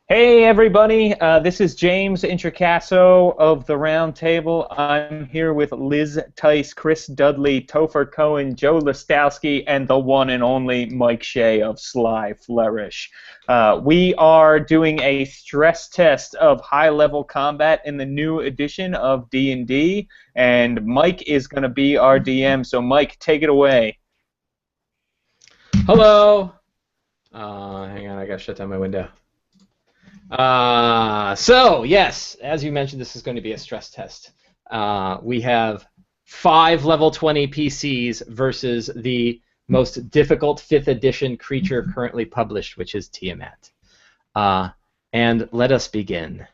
Hey everybody, this is James Introcaso of the Round Table. I'm here with Liz Theis, Chris Dudley, Topher Kohan, Joe Lastowski, and the one and only Mike Shea of Sly Flourish. We are doing a stress test of high-level combat in the new edition of D&D, and Mike is going to be our DM. So Mike, take it away. Hello. Hang on, I gotta shut down my window. So yes, as you mentioned, this is going to be a stress test. We have 5 level 20 PCs versus the most difficult 5th edition creature currently published, which is Tiamat. And let us begin.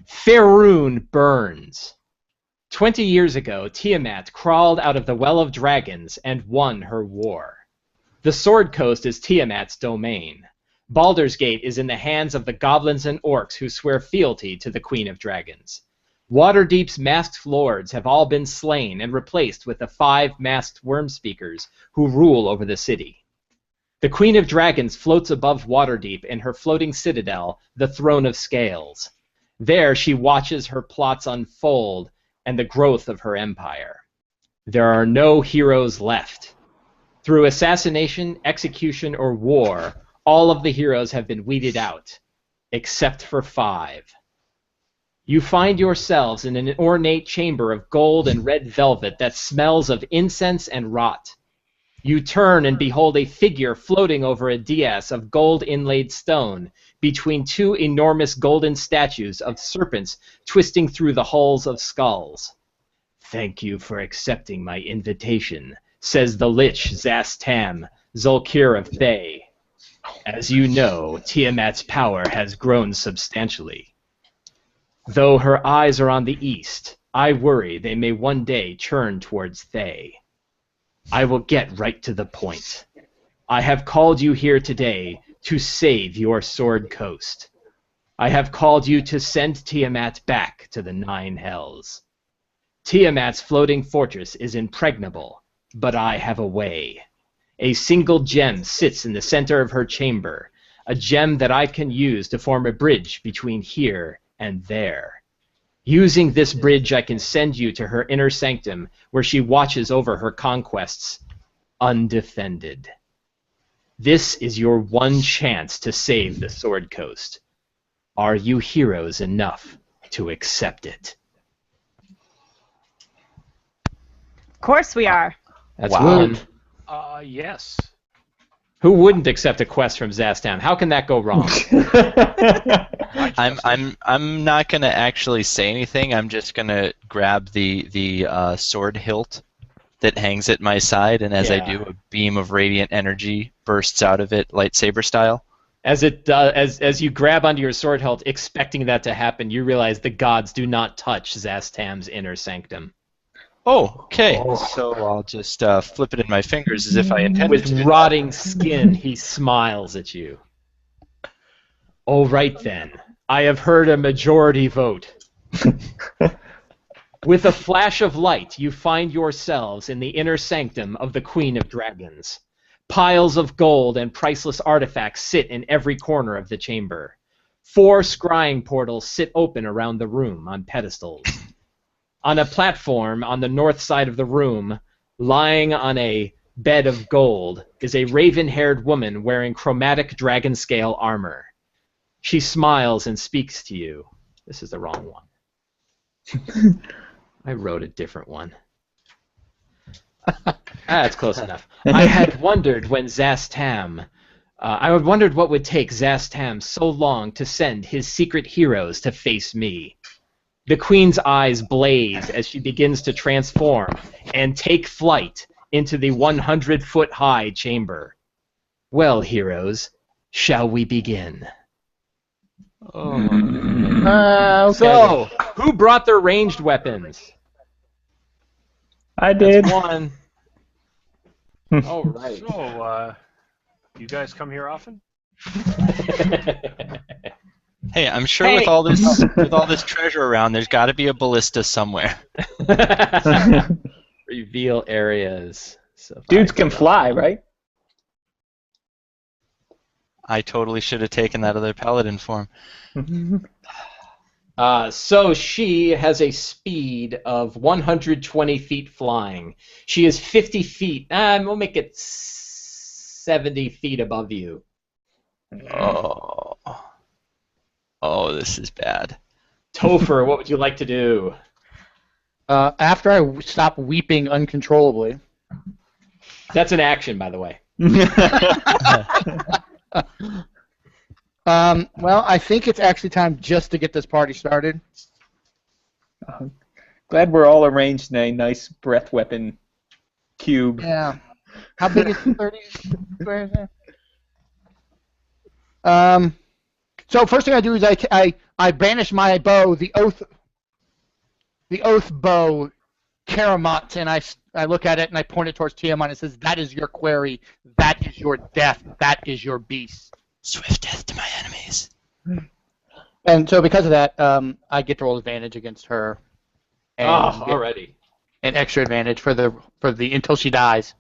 Faerun burns. 20 years ago, Tiamat crawled out of the Well of Dragons and won her war. The Sword Coast is Tiamat's domain. Baldur's Gate is in the hands of the goblins and orcs who swear fealty to the Queen of Dragons. Waterdeep's masked lords have all been slain and replaced with the 5 masked worm-speakers who rule over the city. The Queen of Dragons floats above Waterdeep in her floating citadel, the Throne of Scales. There she watches her plots unfold and the growth of her empire. There are no heroes left. Through assassination, execution, or war, all of the heroes have been weeded out, except for 5. You find yourselves in an ornate chamber of gold and red velvet that smells of incense and rot. You turn and behold a figure floating over a dais of gold-inlaid stone between 2 enormous golden statues of serpents twisting through the hulls of skulls. "Thank you for accepting my invitation," says the Lich Zastam, Zulkir of Thay. "As you know, Tiamat's power has grown substantially. Though her eyes are on the east, I worry they may one day turn towards Thay. I will get right to the point. I have called you here today to save your Sword Coast. I have called you to send Tiamat back to the 9 Hells. Tiamat's floating fortress is impregnable, but I have a way. A single gem sits in the center of her chamber, a gem that I can use to form a bridge between here and there. Using this bridge, I can send you to her inner sanctum, where she watches over her conquests, undefended. This is your one chance to save the Sword Coast. Are you heroes enough to accept it?" Of course we are. That's Wow. one. Yes. Who wouldn't accept a quest from Zastam? How can that go wrong? I'm not gonna actually say anything. I'm just gonna grab the sword hilt that hangs at my side, and as I do, a beam of radiant energy bursts out of it, lightsaber style. As you grab onto your sword hilt, expecting that to happen, you realize the gods do not touch Zastam's inner sanctum. Oh, okay. So I'll just flip it in my fingers as if I intended to. With rotting skin, he smiles at you. "All right then, I have heard a majority vote." With a flash of light, you find yourselves in the inner sanctum of the Queen of Dragons. Piles of gold and priceless artifacts sit in every corner of the chamber. 4 scrying portals sit open around the room on pedestals. On a platform on the north side of the room, lying on a bed of gold, is a raven-haired woman wearing chromatic dragon scale armor. She smiles and speaks to you. This is the wrong one. I wrote a different one. That's close enough. I had wondered when I had wondered what would take Zastam so long to send his secret heroes to face me. The Queen's eyes blaze as she begins to transform and take flight into the 100-foot-high chamber. Well, heroes, shall we begin? Okay. So, who brought their ranged weapons? I did. That's one. All right. So, you guys come here often? Hey, I'm sure with all this treasure around, there's got to be a ballista somewhere. Reveal areas. So Dudes can fly, right? I totally should have taken that other paladin form. So she has a speed of 120 feet flying. She is 50 feet. We'll make it 70 feet above you. Oh. Oh, this is bad. Topher, what would you like to do? After I stop weeping uncontrollably. That's an action, by the way. Well, I think it's actually time just to get this party started. Glad we're all arranged in a nice breath weapon cube. Yeah. How big is 30 squares there? So first thing I do is I banish my bow, the oath bow, Tiamat, and I look at it and I point it towards Tiamat and it says, "That is your quarry, that is your death, that is your beast." Swift death to my enemies. And so because of that, I get to roll advantage against her. And already. An extra advantage for the until she dies.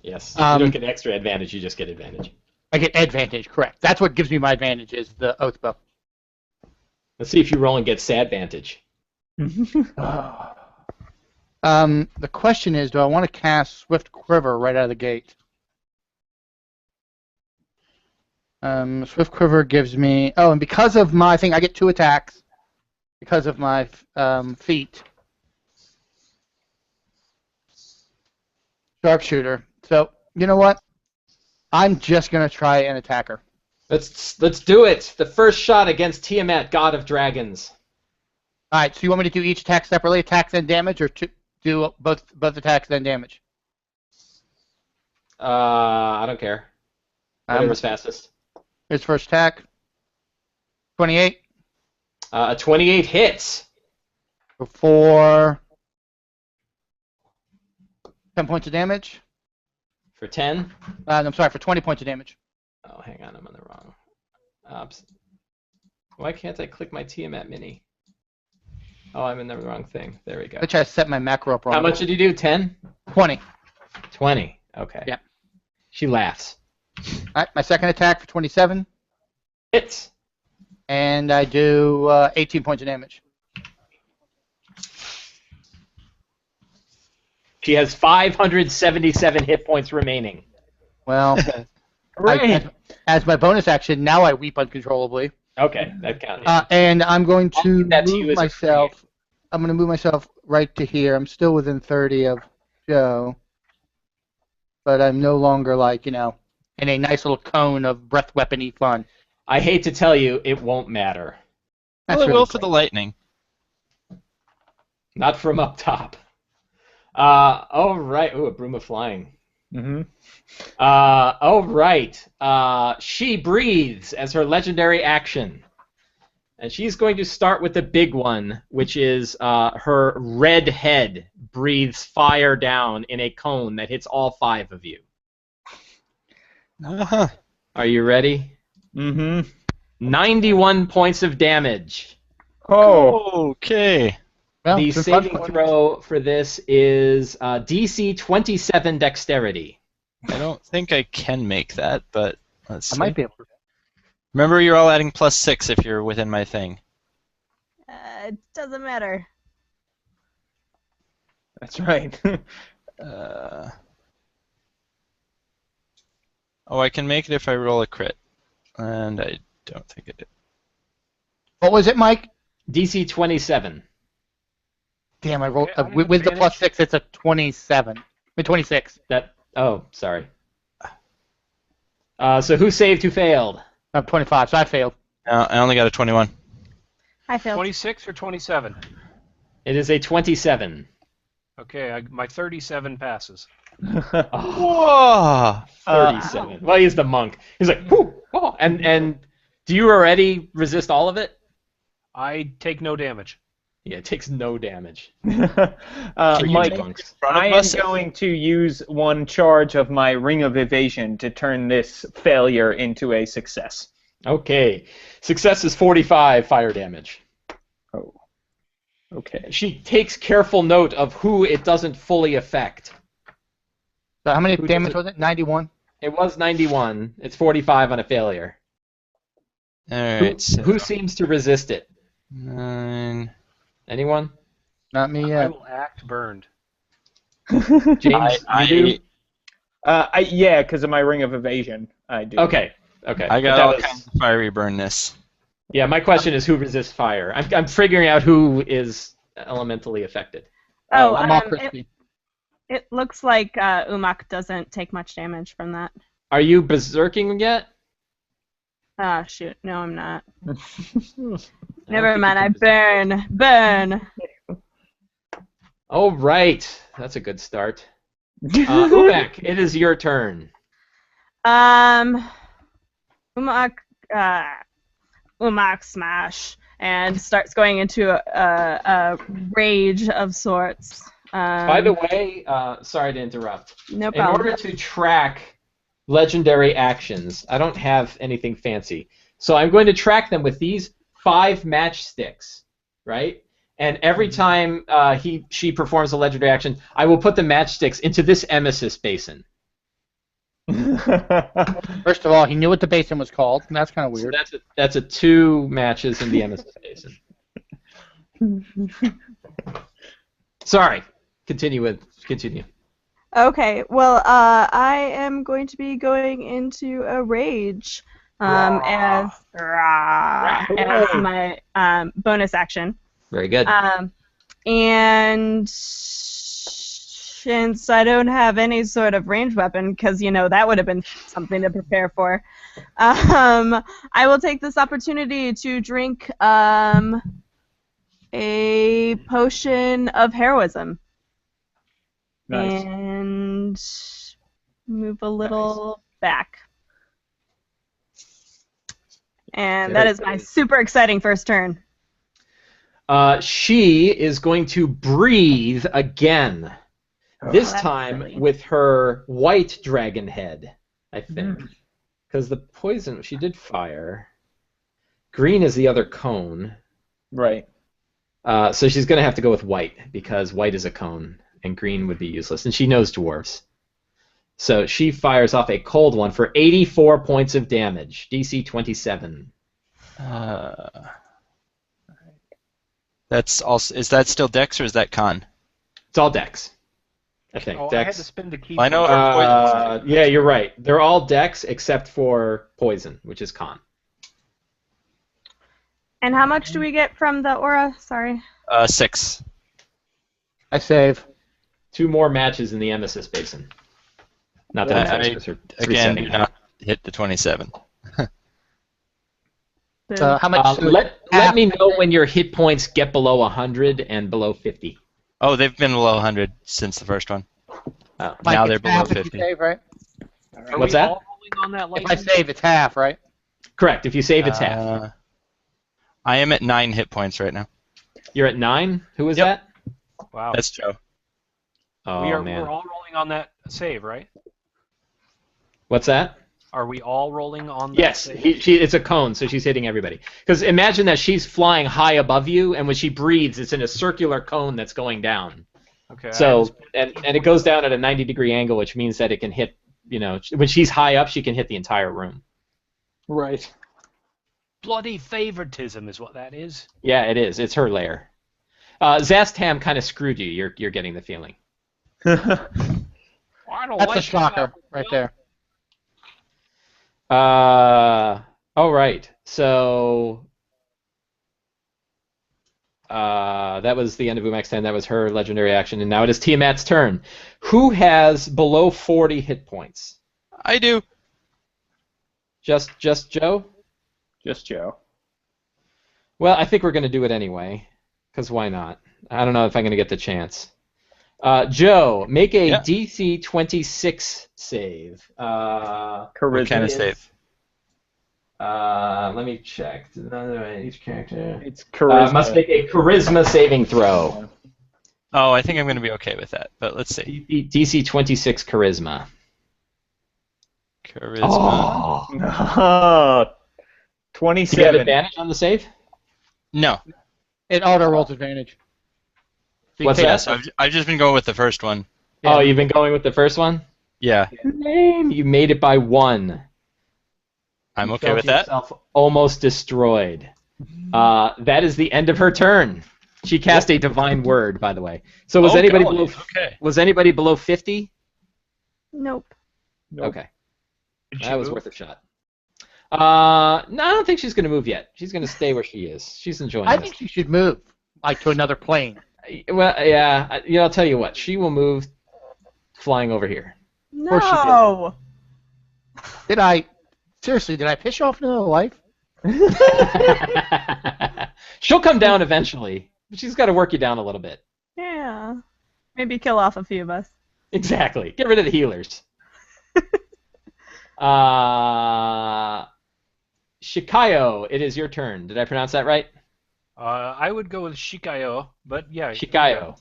Yes. You don't get extra advantage, you just get advantage. I get advantage, correct. That's what gives me my advantage is the oath bow. Let's see if you roll and get sadvantage. The question is, do I want to cast Swift Quiver right out of the gate? Swift Quiver gives me... Oh, and because of my thing, I get 2 attacks. Because of my feat. Sharpshooter. So, you know what? I'm just going to try and attack her. Let's do it! The first shot against Tiamat, God of Dragons. Alright, so you want me to do each attack separately, attack then damage, or do both attacks then damage? I don't care. Whatever's fastest. Here's first attack. 28. A 28 hits. For 10 points of damage. For 10? I'm sorry, for 20 points of damage. Oh, hang on, I'm on the wrong. Why can't I click my Tiamat mini? Oh, I'm in the wrong thing. There we go. I tried to set my macro up wrong. How much did you do? 10? 20. 20. Okay. Yeah. She laughs. Alright, my second attack for 27. Hits. And I do 18 points of damage. She has 577 hit points remaining. Well, as my bonus action, now I weep uncontrollably. Okay, that counts. And I'm going I'll to give that to you move as a myself. I'm going to move myself right to here. I'm still within 30 of Joe, but I'm no longer in a nice little cone of breath weapony fun. I hate to tell you, it won't matter. Well, it will for the lightning. Not from up top. All right. Ooh, a broom of flying. Mm-hmm. All right. She breathes as her legendary action. And she's going to start with the big one, which is her red head breathes fire down in a cone that hits all 5 of you. Uh-huh. Are you ready? Mm-hmm. 91 points of damage. Oh. Okay. Well, The it's been fun. saving throw for this is DC 27 dexterity. I don't think I can make that, but let's see. I might be able to. Remember, you're all adding +6 if you're within my thing. It doesn't matter. That's right. Oh, I can make it if I roll a crit. And I don't think I did. What was it, Mike? DC 27. Damn, I rolled Okay, I'm with the advantage. +6. It's a 27. 26. Oh, sorry. So who saved, who failed? I'm 25, so I failed. I only got a 21. I failed. 26 or 27? It is a 27. Okay, my 37 passes. Whoa! 37. Well, he's the monk. He's like, whoo, oh. And do you already resist all of it? I take no damage. Yeah, it takes no damage. Mike, monks. I am going to use one charge of my Ring of Evasion to turn this failure into a success. Okay. Success is 45 fire damage. Oh. Okay. She takes careful note of who it doesn't fully affect. So how many Who damage does was it? 91? It was 91. It's 45 on a failure. All right. So Who seems to resist it? 9. Anyone? Not me I yet. will act burned. James, you do? Yeah, because of my ring of evasion, I do. Okay. I But got that all was- kinds of fiery burnness. Yeah, my question is who resists fire. I'm figuring out who is elementally affected. Oh, I'm all crispy. it looks like Umak doesn't take much damage from that. Are you berserking yet? Ah, shoot. No, I'm not. I Never don't mind. I think you can burn. Oh, right. That's a good start. Umek, it is your turn. Umak smash and starts going into a rage of sorts. By the way, sorry to interrupt. No In problem. order to track legendary actions, I don't have anything fancy. So I'm going to track them with these 5 matchsticks, right? And every time she performs a legendary action, I will put the matchsticks into this emesis basin. First of all, he knew what the basin was called, and that's kind of So weird. that's a 2 matches in the emesis basin. Sorry. Continue. Okay, well, I am going to be going into a rage as my bonus action. Very good. And since I don't have any sort of ranged weapon, because, that would have been something to prepare for, I will take this opportunity to drink a potion of heroism. Nice. And move a little back. And that is my super exciting first turn. She is going to breathe again. This that's time silly. with her white dragon head, I think. Because the poison, she did fire. Green is the other cone. Right. So she's going to have to go with white, because white is a cone, and green would be useless. And she knows dwarves. So she fires off a cold one for 84 points of damage, DC 27. That's also. Is that still Dex or is that Con? It's all Dex, I think. Oh, I had Dex. to spend the key. I know point. Yeah, you're right. They're all Dex except for poison, which is Con. And how much do we get from the aura? Sorry. 6. I save. 2 more matches in the emesis basin. Not that I- it matters, her Again, resetting. do not hit the 27. How much? Let me know when your hit points get below 100 and below 50. Oh, they've been below 100 since the first one. Oh. Mike, now it's they're below half if you 50. Save, right? Are What's we that? all rolling on that If I lightning? save, it's half, right? Correct. If you save, it's half. I am at 9 hit points right now. You're at 9? Who is Yep. that? Wow. That's Joe. Oh, We're man. all rolling on that save, right? What's that? Are we all rolling on that Yes, save? it's a cone, so she's hitting everybody. Because imagine that she's flying high above you, and when she breathes, it's in a circular cone that's going down. Okay. So, and it goes down at a 90-degree angle, which means that it can hit, when she's high up, she can hit the entire room. Right. Bloody favoritism is what that is. Yeah, it is. It's her lair. Zastam kind of screwed you. You're getting the feeling. I don't That's like a shocker that. right there. All right. So that was the end of Umak's turn. That was her legendary action, and now it is Tiamat's turn. Who has below 40 hit points? I do. Just Joe? Just Joe. Well, I think we're going to do it anyway, because why not? I don't know if I'm going to get the chance. Joe, make a Yeah. DC 26 save. Charisma. What kind of is- save? Let me check. Each character It's charisma. must make a charisma saving throw. Oh, I think I'm going to be okay with that, but let's see. DC 26 charisma. Charisma. Oh, Do you have 27. advantage on the save? No. It auto rolls advantage. What's Yes, that? I've just been going with the first one. Oh, you've been going with the first one? Yeah, You made it by 1. I'm You okay felt with that. yourself almost destroyed. That is the end of her turn. She cast a divine word, by the way. So was anybody golly, below? okay. Was anybody below 50? Nope. Okay, Did she that was move? worth a shot. No, I don't think she's going to move yet. She's going to stay where she is. She's enjoying I this. think she should move, like to another plane. Well, yeah. I'll tell you what. She will move, flying over here. course she did. No. Did I piss you off in another life? She'll come down eventually. She's got to work you down a little bit. Yeah. Maybe kill off a few of us. Exactly. Get rid of the healers. Shikayo, it is your turn. Did I pronounce that right? I would go with Shikayo, but yeah. Shikayo.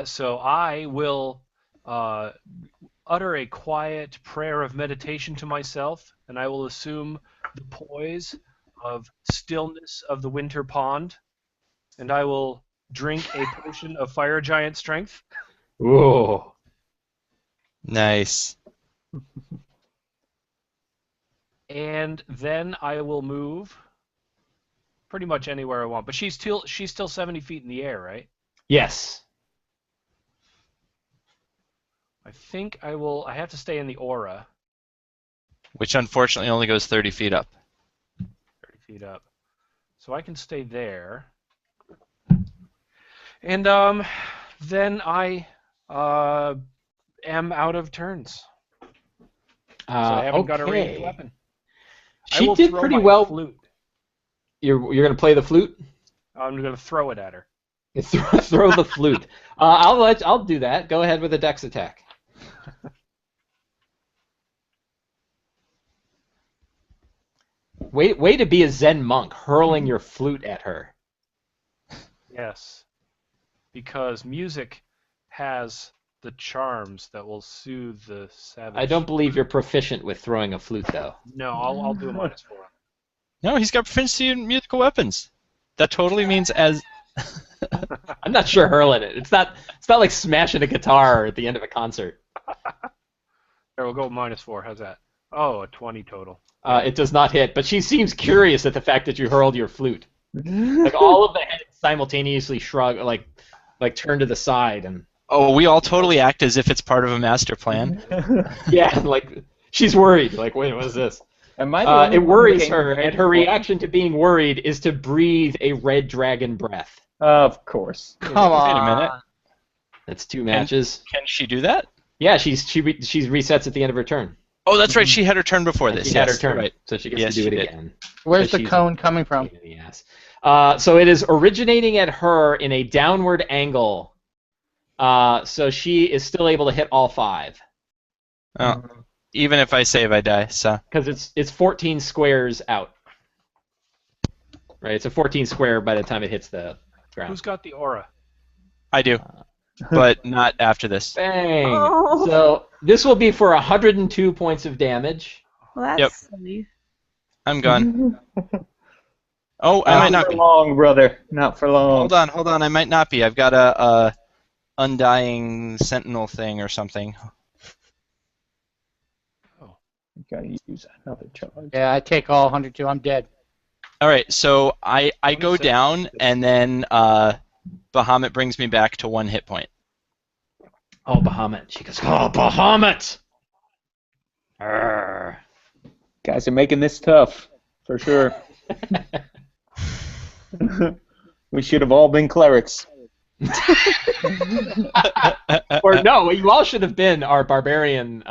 So I will utter a quiet prayer of meditation to myself, and I will assume the poise of stillness of the winter pond, and I will drink a potion of fire giant strength. Ooh. Nice. And then I will move pretty much anywhere I want. But she's still 70 feet in the air, right? Yes. I think I have to stay in the aura, Which unfortunately only goes 30 feet up. 30 feet up. So I can stay there. And then I am out of turns. So I haven't got a ranged weapon. I She will did throw pretty my well. Flute. You're going to play the flute? I'm going to throw it at her. Throw the flute. I'll do that. Go ahead with a dex attack. Way to be a Zen monk, hurling your flute at her. Yes. Because music has the charms that will soothe the savage. I don't believe you're proficient with throwing a flute, though. No, I'll do a -4. No, he's got proficiency in musical weapons. That totally means as. I'm not sure hurling it. It's not like smashing a guitar at the end of a concert. There, we'll go -4. How's that? Oh, a 20 total. It does not hit, but she seems curious at the fact that you hurled your flute. Like all of the heads simultaneously shrug, like turn to the side, and Oh, we all totally act as if it's part of a master plan. yeah, like she's worried. Like, wait, what is this? Am I the only It one worries getting her, red and her before? reaction to being worried is to breathe a red dragon breath. Of course. Come Wait a on. minute. That's 2 matches. Can she do that? Yeah, she resets at the end of her turn. Oh, that's right. She had her turn before this. She had her Yes, turn, right. so she gets Yes, to do she it did. again. Where's So the she's cone coming from? pain in the ass. So it is originating at her in a downward angle. So she is still able to hit all 5 Oh, even if I save, I die. So because it's 14 squares out. Right, it's a 14 square by the time it hits the ground. Who's got the aura? I do, but not after this. Bang! Oh. So this will be for 102 points of damage. Well, that's Yep. silly. I'm gone. Oh, I might not for be. long, brother. Not for long. Hold on. I might not be. I've got a undying sentinel thing or something. You gotta use another charge. Yeah, I take all 102. I'm dead. All right, so I go 26. down, and then Bahamut brings me back to 1 hit point. Oh, Bahamut. She goes, oh, Bahamut! Arrgh. Guys are making this tough, for sure. We should have all been clerics. Or no, you all should have been our barbarian,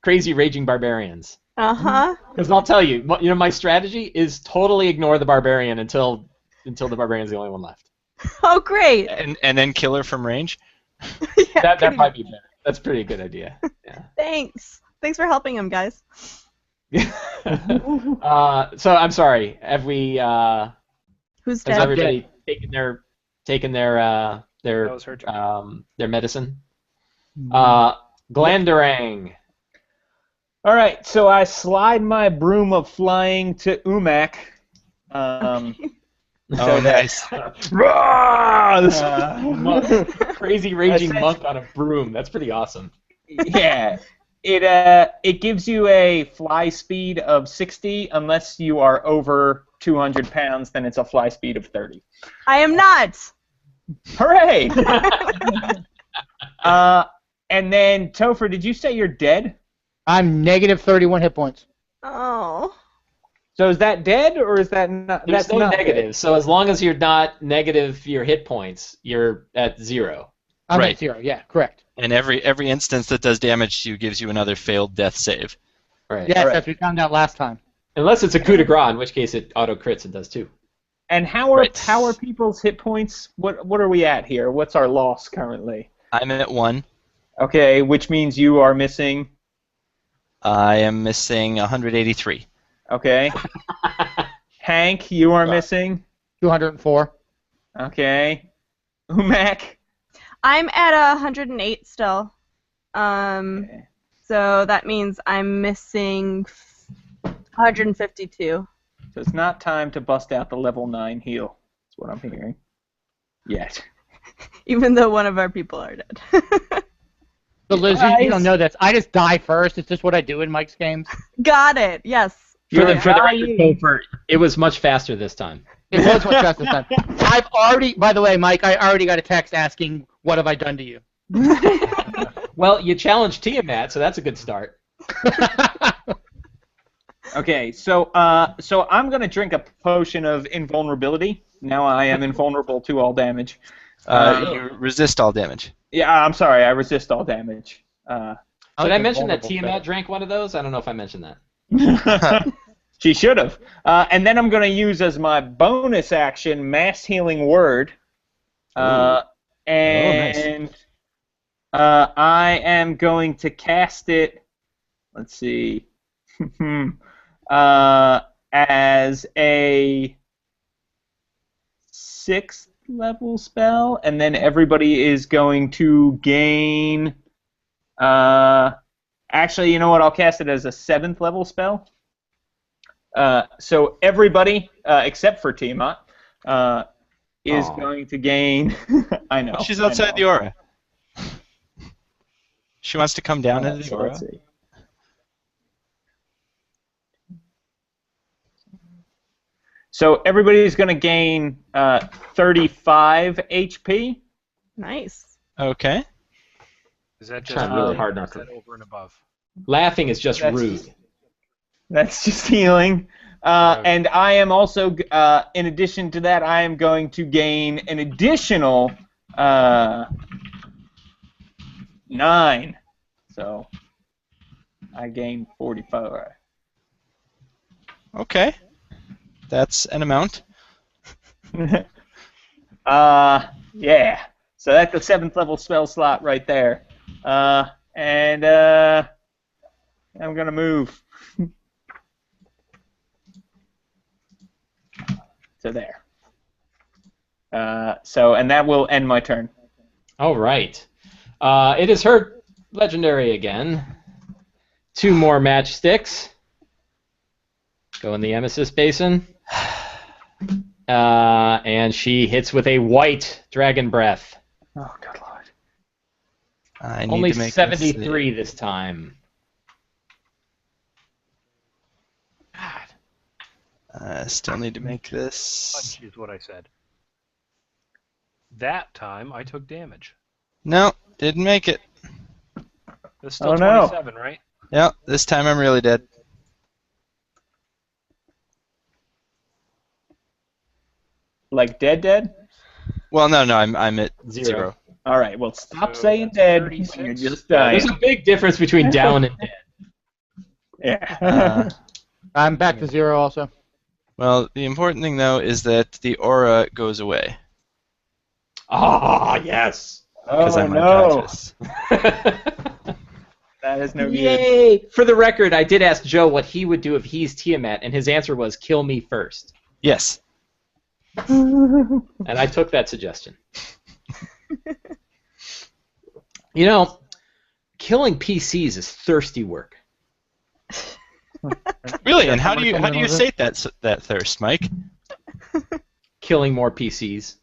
crazy raging barbarians. Uh-huh. Because I'll tell you, my strategy is totally ignore the barbarian until the barbarian's the only one left. Oh, great. And then kill her from range? Yeah, That pretty might be better. That's a pretty good idea. Yeah. Thanks. Thanks for helping him, guys. So I'm sorry. Have we? Who's Has dead? everybody taken their That was her turn. their medicine? Glanderang. All right, so I slide my broom of flying to Umak. Oh, nice. Crazy raging monk on a broom. That's pretty awesome. Yeah. It gives you a fly speed of 60 unless you are over 200 pounds. Then it's a fly speed of 30. I am not. Hooray! And then Topher, did you say you're dead? I'm negative 31 hit points. Oh. So is that dead or is that not? There's That's no not negative, dead. so as long as you're not negative your hit points, you're at 0. I'm Right. at 0. Yeah, correct. And every instance that does damage to you gives you another failed death save. Right. Yes, Alright. as we found out last time. Unless it's a coup de grace, in which case it auto crits and does too. And how are Right. people's hit points? What are we at here? What's our loss currently? I'm at 1. Okay, which means you are missing. I am missing 183. Okay. Hank, you are missing. 204. Okay. Umak. I'm at 108 still. Okay. So that means I'm missing 152. So it's not time to bust out the level 9 heal. That's what I'm hearing. Yet. Even though one of our people are dead. So Liz, you don't know this. I just die first. It's just what I do in Mike's games. Got it. Yes. For the dying. record, Topher, it was much faster this time. It was much faster this time. I've already, by the way, Mike, I already got a text asking, what have I done to you? Well, you challenged Tiamat, so that's a good start. Okay, so I'm gonna drink a potion of invulnerability. Now I am invulnerable to all damage. You resist all damage. Yeah, I'm sorry. I resist all damage. Did I mention that Tiamat drank one of those? I don't know if I mentioned that. She should have. And then I'm going to use as my bonus action Mass Healing Word. Nice. I am going to cast it. Let's see. As a 6th level spell, and then everybody is going to gain. Actually, you know what? I'll cast it as a 7th level spell. So everybody, except for Tiamat, is going to gain. I know. She's outside the aura. She wants to come down into the So aura. let's see. So everybody's going to gain 35 HP. Nice. Okay. Is that just Trying really hard or not is to. that over and above? Laughing is just That's- rude. That's just healing. And I am also, in addition to that, I am going to gain an additional 9. So I gain 44. Okay. That's an amount. Yeah. So that's the 7th level spell slot right there. And I'm gonna move to there. And that will end my turn. All right. It is her legendary again. 2 more matchsticks. Go in the emesis basin. And she hits with a white dragon breath. Oh, good lord. I need Only to make 73 this time. Still need to make this. Punch is what I said. That time I took damage. No, didn't make it. That's still Oh, no. 27, right? Yeah, this time I'm really dead. Like dead? Well, no, I'm at 0. 0. All right. Well, stop So saying that's dead. 36. When you're just dying. There's a big difference between down and dead. Yeah. I'm back to 0 also. Well, the important thing though is that the aura goes away Ah, yes. because Oh I'm no. unconscious. That is no good. Yay! For the record, I did ask Joe what he would do if he's Tiamat, and his answer was kill me first. Yes. And I took that suggestion. You know, killing PCs is thirsty work. Really? And how do you sate that thirst, Mike? killing more PCs.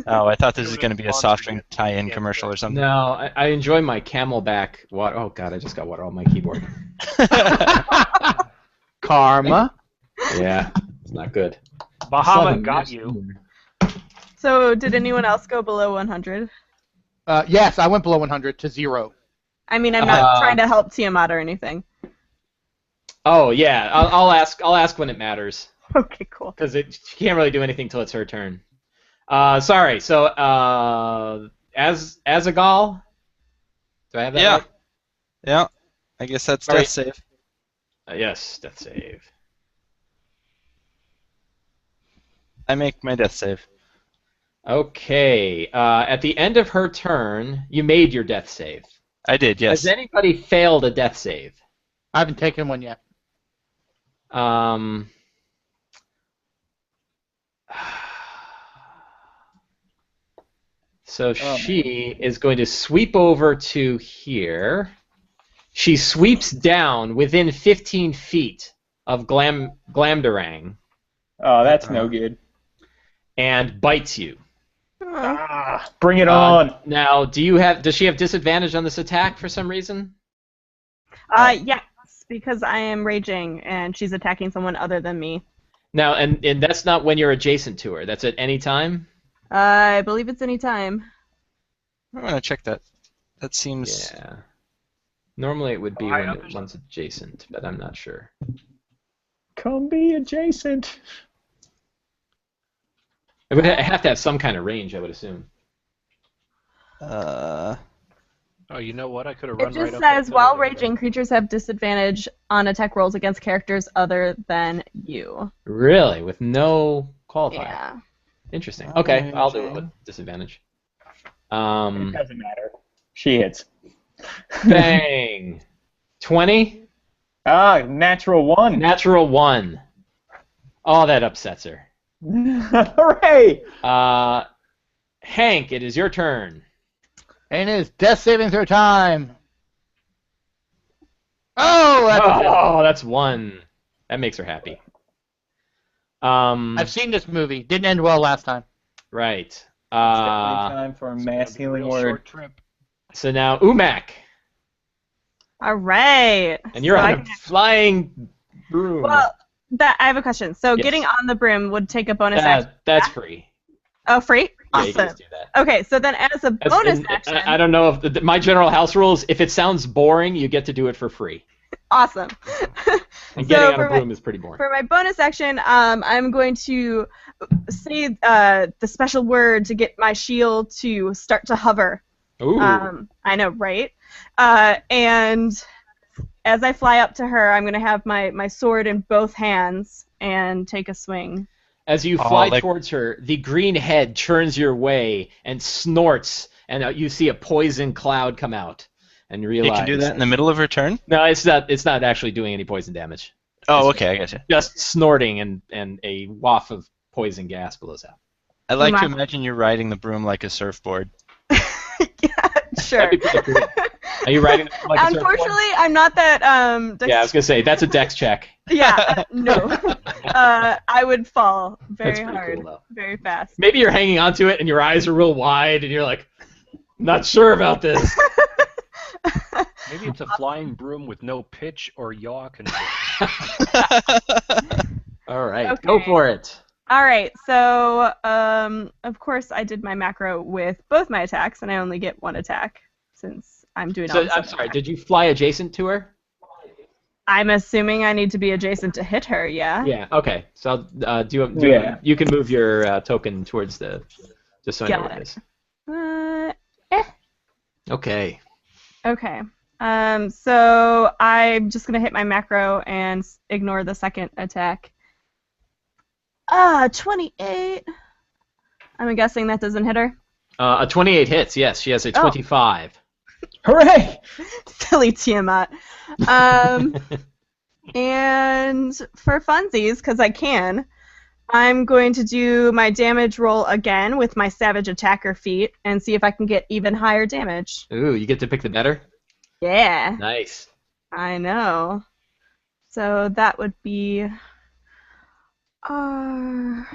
Oh, I thought this was going to be a soft drink tie-in commercial or something. No, I enjoy my Camelback water. Oh god, I just got water on my keyboard. Karma. Yeah, it's not good. Bahamut got you. So, did anyone else go below 100? Yes, I went below 100 to 0. I mean, I'm not trying to help Tiamat or anything. Oh yeah, I'll ask when it matters. Okay, cool. Because she can't really do anything till it's her turn. Sorry. So as a Gaul, do I have that? Yeah. Right? Yeah. I guess that's All right. death save. Yes, death save. I make my death save. Okay. At the end of her turn, you made your death save. I did, yes. Has anybody failed a death save? I haven't taken one yet. So she is going to sweep over to here. She sweeps down within 15 feet of Glamdorang Oh, that's no good. and bites you. Bring it on. Now, does she have disadvantage on this attack for some reason? Yes, because I am raging and she's attacking someone other than me. Now, and that's not when you're adjacent to her. That's at any time? I believe it's any time. I'm going to check that. That seems... Yeah. Normally it would be when one's adjacent, but I'm not sure. Come be adjacent. It would have to have some kind of range, I would assume. Oh, you know what? I could have It run just right up that says, while pillar there. raging, creatures have disadvantage on attack rolls against characters other than you. Really? With no qualifier? Yeah. Interesting. Okay, I'll do it with disadvantage. It doesn't matter. She hits. Bang! 20? Natural 1. Natural 1. Oh, that upsets her. Hooray! Hank, it is your turn. And it's death saving throw time. Oh, That's 1. That makes her happy. I've seen this movie. Didn't end well last time. Right. It's definitely time for a mass healing Real word. short trip. So now Umak, All right. and you're So on a flying broom. Well, I have a question. So Yes. getting on the brim would take a bonus action. That's free. Oh, free? Yeah, you can Awesome. just do that. Okay, so then as a bonus action. I don't know if my general house rules. If it sounds boring, you get to do it for free. Awesome. And So getting on a for broom is pretty boring. For my bonus action, I'm going to say the special word to get my shield to start to hover. Ooh. I know, right? And as I fly up to her, I'm going to have my sword in both hands and take a swing. As you fly towards her, the green head turns your way and snorts, and you see a poison cloud come out. And realize You can do that in the middle of her turn? No, it's not actually doing any poison damage. Oh, okay, I gotcha. Just snorting and a waft of poison gas blows out. I like to imagine you're riding the broom like a surfboard. Yeah, sure. That'd be pretty cool. Are you riding like a surfboard? Unfortunately, I'm not that. Yeah, I was gonna say that's a dex check. Yeah, no. I would fall very That's pretty hard, cool, though. very fast. Maybe you're hanging onto it and your eyes are real wide and you're like, not sure about this. Maybe it's a flying broom with no pitch or yaw control. All right, Okay. go for it. All right, so of course I did my macro with both my attacks, and I only get one attack since I'm doing all So this I'm other sorry, attack. did you fly adjacent to her? I'm assuming I need to be adjacent to hit her, yeah? Yeah. Okay. So you can move your token towards the just so I know Got what it is. Okay. Okay. So I'm just gonna hit my macro and ignore the second attack. 28. I'm guessing that doesn't hit her. A 28 hits. Yes, she has a 25. Hooray! Silly Tiamat. And for funsies, because I can, I'm going to do my damage roll again with my Savage Attacker feat and see if I can get even higher damage. Ooh, you get to pick the better. Yeah, Nice. I know. So that would be D10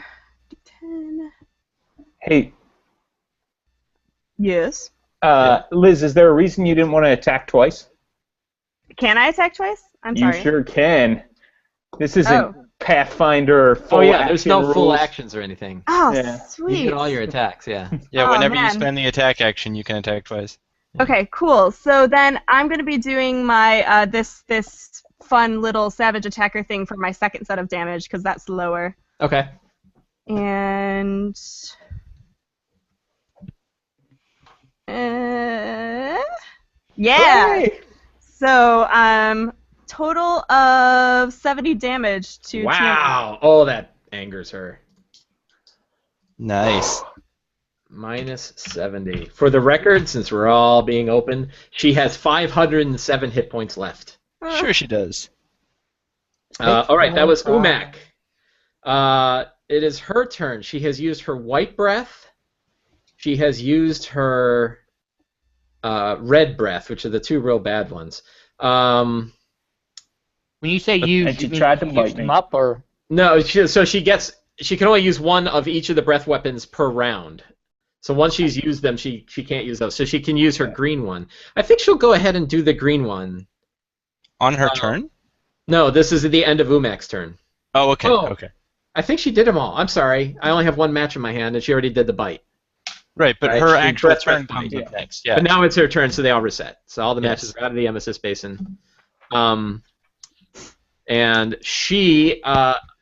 Hey, Yes. Liz, is there a reason you didn't want to attack twice? Can I attack twice? I'm sorry. You sure can. This isn't Oh. Pathfinder full Oh yeah, there's no action full rules. actions or anything. Oh, Yeah. sweet. You get all your attacks, yeah. Yeah, Oh, whenever you man. spend the attack action, you can attack twice. Okay, cool. So then I'm going to be doing my this fun little savage attacker thing for my second set of damage because that's lower. Okay. And yeah. Hooray! So total of 70 damage to Tiamat. Wow. Oh, that angers her. Nice. Minus 70. For the record, since we're all being open, she has 507 hit points left. Sure she does. All right, that was Umak. It is her turn. She has used her white breath. She has used her red breath, which are the two real bad ones. When you say use, And she you mean tried to use bite them me. up, or No, she can only use one of each of the breath weapons per round. So once she's used them, she can't use those. So she can use her green one. I think she'll go ahead and do the green one. On her turn? No, this is at the end of Umak's turn. Oh, okay. Oh. Okay. I think she did them all. I'm sorry. I only have one match in my hand, and she already did the bite. Right, but Right, her she actual breath turn bite. comes up next. Yeah. But now it's her turn, so they all reset. So all the Yes. matches are out of the Emesis Basin. And she,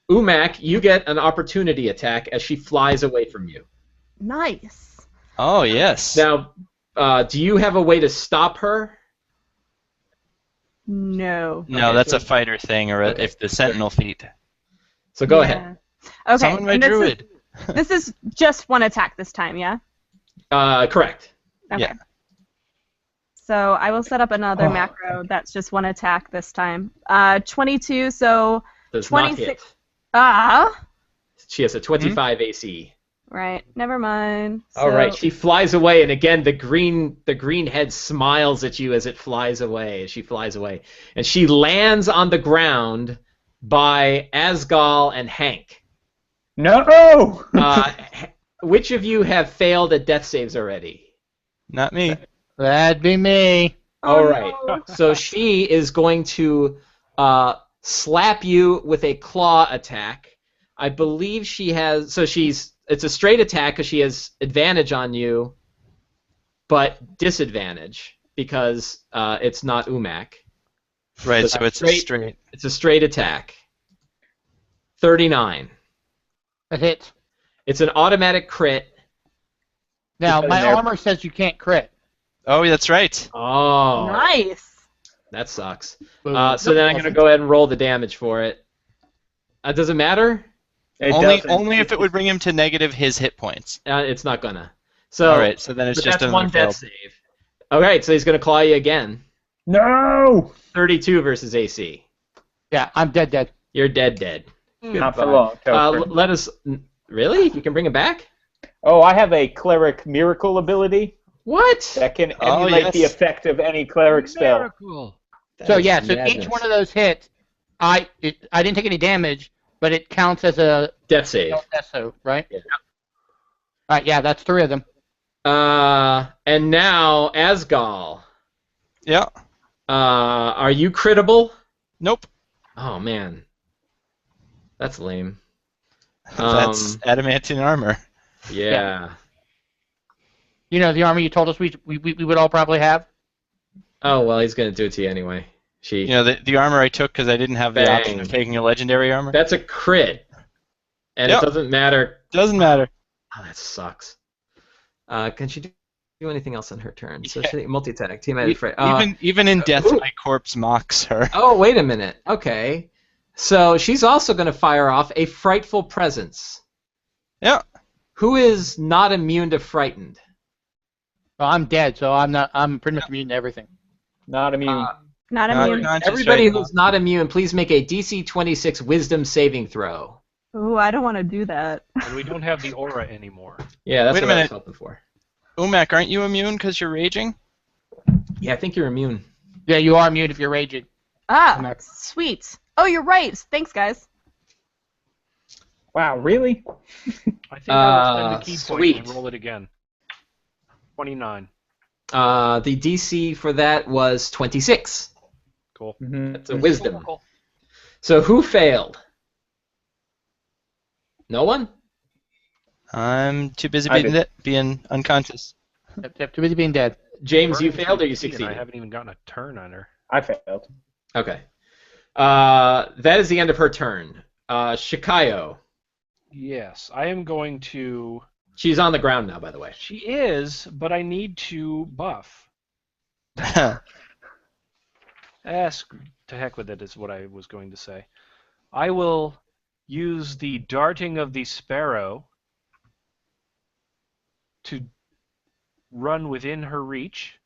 Umak, you get an opportunity attack as she flies away from you. Nice. Oh, yes. Now, do you have a way to stop her? No. No, Okay, that's so- a fighter thing, or Okay. if the Sentinel feat. So go Yeah. ahead. Okay. Summon my and this is- druid. This is just one attack this time, yeah? Correct. Okay. Yeah. So I will set up another macro that's just one attack this time. 22, so Does not 26. hit. Ah, She has a 25 AC. right. Never mind. All right, So- she flies away, and again, the green head smiles at you as it flies away. As she flies away, and she lands on the ground by Asgal and Hank. No! Which of you have failed at death saves already? Not me. that'd be me. Oh, All right. no. So she is going to slap you with a claw attack. I believe she has. So it's a straight attack because she has advantage on you, but disadvantage because it's not Umak. Right, So so it's a straight- straight. It's a straight attack. 39. That hits. It's an automatic crit. Now, Because my they're- armor says you can't crit. Oh, that's right. Oh, Nice. that sucks. Boom. So then I'm going to go ahead and roll the damage for it. Does it matter? It Only doesn't. if it would bring him to negative his hit points. It's not gonna. So, All right, so then it's but just that's another one death failed. save. All right, so he's gonna claw you again. No! 32 versus AC. Yeah, I'm dead. You're dead. Not for Goodbye. long. Topher. Let us. Really? You can bring him back? Oh, I have a cleric miracle ability What? that can Oh, emulate the yes. effect of any cleric spell. Miracle. So That's yeah, so each madness. one of those hits, I didn't take any damage, but it counts as a Death save. SO, right? Yeah. All right, yeah, that's 3 of them. And now Asgal. Yeah. Are you critable? Nope. Oh man, that's lame. That's adamantine armor. Yeah. You know, the armor you told us we would all probably have. Oh well, he's gonna do it to you anyway. You know, the armor I took because I didn't have the option of Bang. taking a legendary armor. That's a crit, and Yep. it doesn't matter. Doesn't matter. Oh, that sucks. Can she do anything else on her turn? So Yeah. she multi-attack. Team fray. Even in death, ooh. my corpse mocks her. Oh, wait a minute. Okay. So she's also going to fire off a frightful presence. Yeah. Who is not immune to frightened? Well, I'm dead, so I'm not. I'm pretty much immune to everything. Not immune. Not Not immune. conscious Everybody right now. who's not immune, please make a DC 26 Wisdom saving throw. Ooh, I don't want to do that. And we don't have the aura anymore. Yeah, that's Wait a what I was minute. hoping for. Umak, aren't you immune because you're raging? Yeah, I think you're immune. Yeah, you are immune if you're raging. Ah, Max. sweet. Oh, you're right. Thanks, guys. Wow, really? I think I will spend a key sweet. point and roll it again. 29. The DC for that was 26. Cool. That's a wisdom. Cool. So who failed? No one? I'm too busy I being unconscious. Yep, too busy being dead. James, you Burning failed or you 16, succeeded? I haven't even gotten a turn on her. I failed. Okay. That is the end of her turn. Shikayo. Yes, I am going to... She's on the ground now, by the way. She is, but I need to buff. To heck with it is what I was going to say. I will use the darting of the sparrow to run within her reach.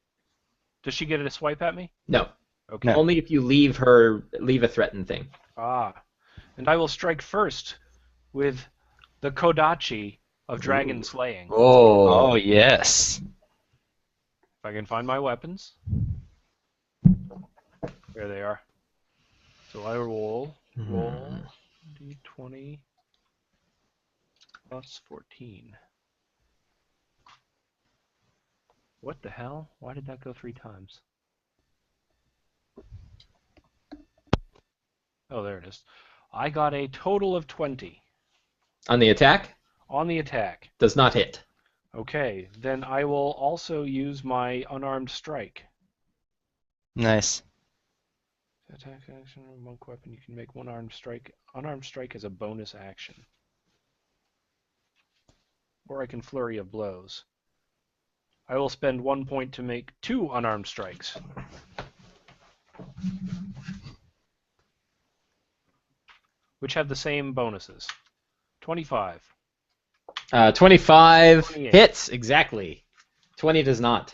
Does she get a swipe at me? No. Okay. Only if you leave a threatened thing. And I will strike first with the Kodachi of Dragon Slaying. Oh, yes. If I can find my weapons. There they are. So I roll d20 plus 14. What the hell? Why did that go 3 times? Oh, there it is. I got a total of 20. On the attack? On the attack. Does not hit. Okay, then I will also use my unarmed strike. Nice. Attack action, monk weapon, you can make one armed strike. Unarmed strike is a bonus action. Or I can flurry of blows. I will spend 1 point to make 2 unarmed strikes. Which have the same bonuses. 25. 25 28. hits, exactly. 20 does not.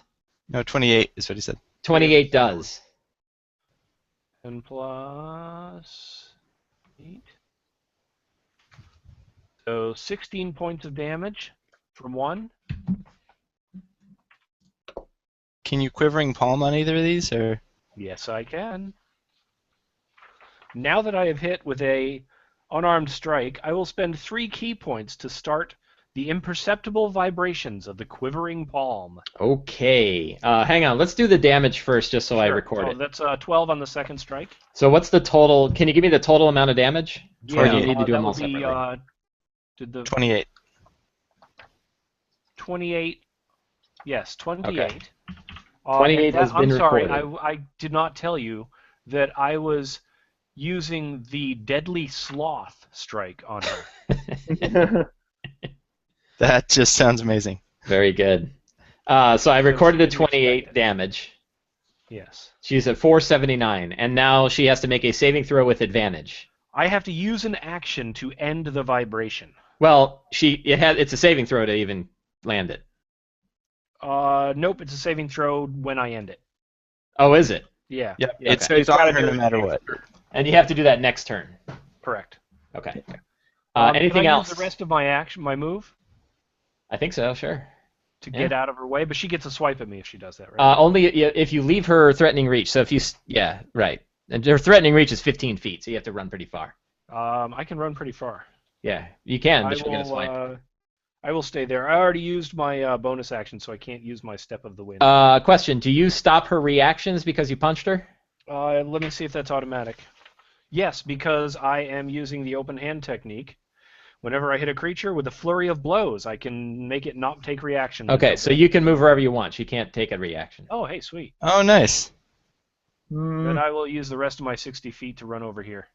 No, 28 is what he said. 28 does. And plus 8. So 16 points of damage from 1. Can you Quivering Palm on either of these, or? Yes, I can. Now that I have hit with a unarmed strike, I will spend 3 key points to start the imperceptible vibrations of the Quivering Palm. Okay. Hang on. Let's do the damage first, just so I Sure. record it. That's 12 on the second strike. So what's the total? Can you give me the total amount of damage? Or do you need to do that them all would be, separately? did the 28. 28? Yes, 28. Okay. 28 has been I'm sorry, recorded. I did not tell you that I was using the Deadly Sloth strike on her. That just sounds amazing. Very good. So I recorded the 28 damage. Yes. She's at 479, and now she has to make a saving throw with advantage. I have to use an action to end the vibration. Well, it's a saving throw to even land it. Nope, it's a saving throw when I end it. Oh, is it? Yeah. Yep, Okay. it's So he's on gotta her do no it. matter what. And you have to do that next turn. Correct. Okay. Can Anything I else? use the rest of my move I think so, sure. to Yeah. get out of her way? But she gets a swipe at me if she does that, right? Only if you leave her threatening reach. So if you, yeah, right. And her threatening reach is 15 feet, so you have to run pretty far. I can run pretty far. Yeah, you can, but she'll get a will. swipe. I will stay there. I already used my bonus action, so I can't use my Step of the Wind. Question: do you stop her reactions because you punched her? Let me see if that's automatic. Yes, because I am using the open hand technique. Whenever I hit a creature with a flurry of blows, I can make it not take reactions. Okay, so you can move wherever you want. She can't take a reaction. Oh, hey, sweet. Oh, nice. Then I will use the rest of my 60 feet to run over here.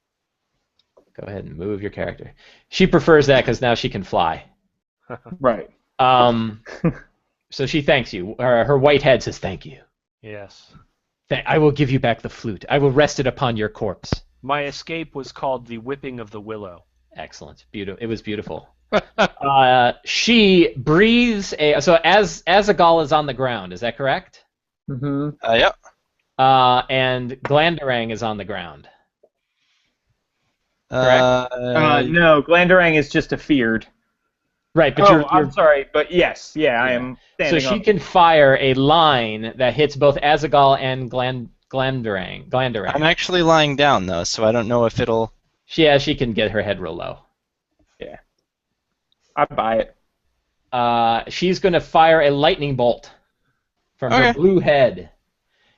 Go ahead and move your character. She prefers that because now she can fly. Right. So she thanks you. Her white head says thank you. Yes. I will give you back the flute. I will rest it upon your corpse. My escape was called the Whipping of the Willow. Excellent. Beautiful. It was beautiful. She breathes so as Azagal is on the ground, is that correct? Mm-hmm. Yep. And Glandarang is on the ground. No, Glandarang is just afeared. Right, but I'm sorry, but yes, I am standing so she up. can fire a line that hits both Azagal and Glandarang. I'm actually lying down, though, so I don't know if it'll... She can get her head real low. Yeah. I buy it. She's going to fire a lightning bolt from her blue head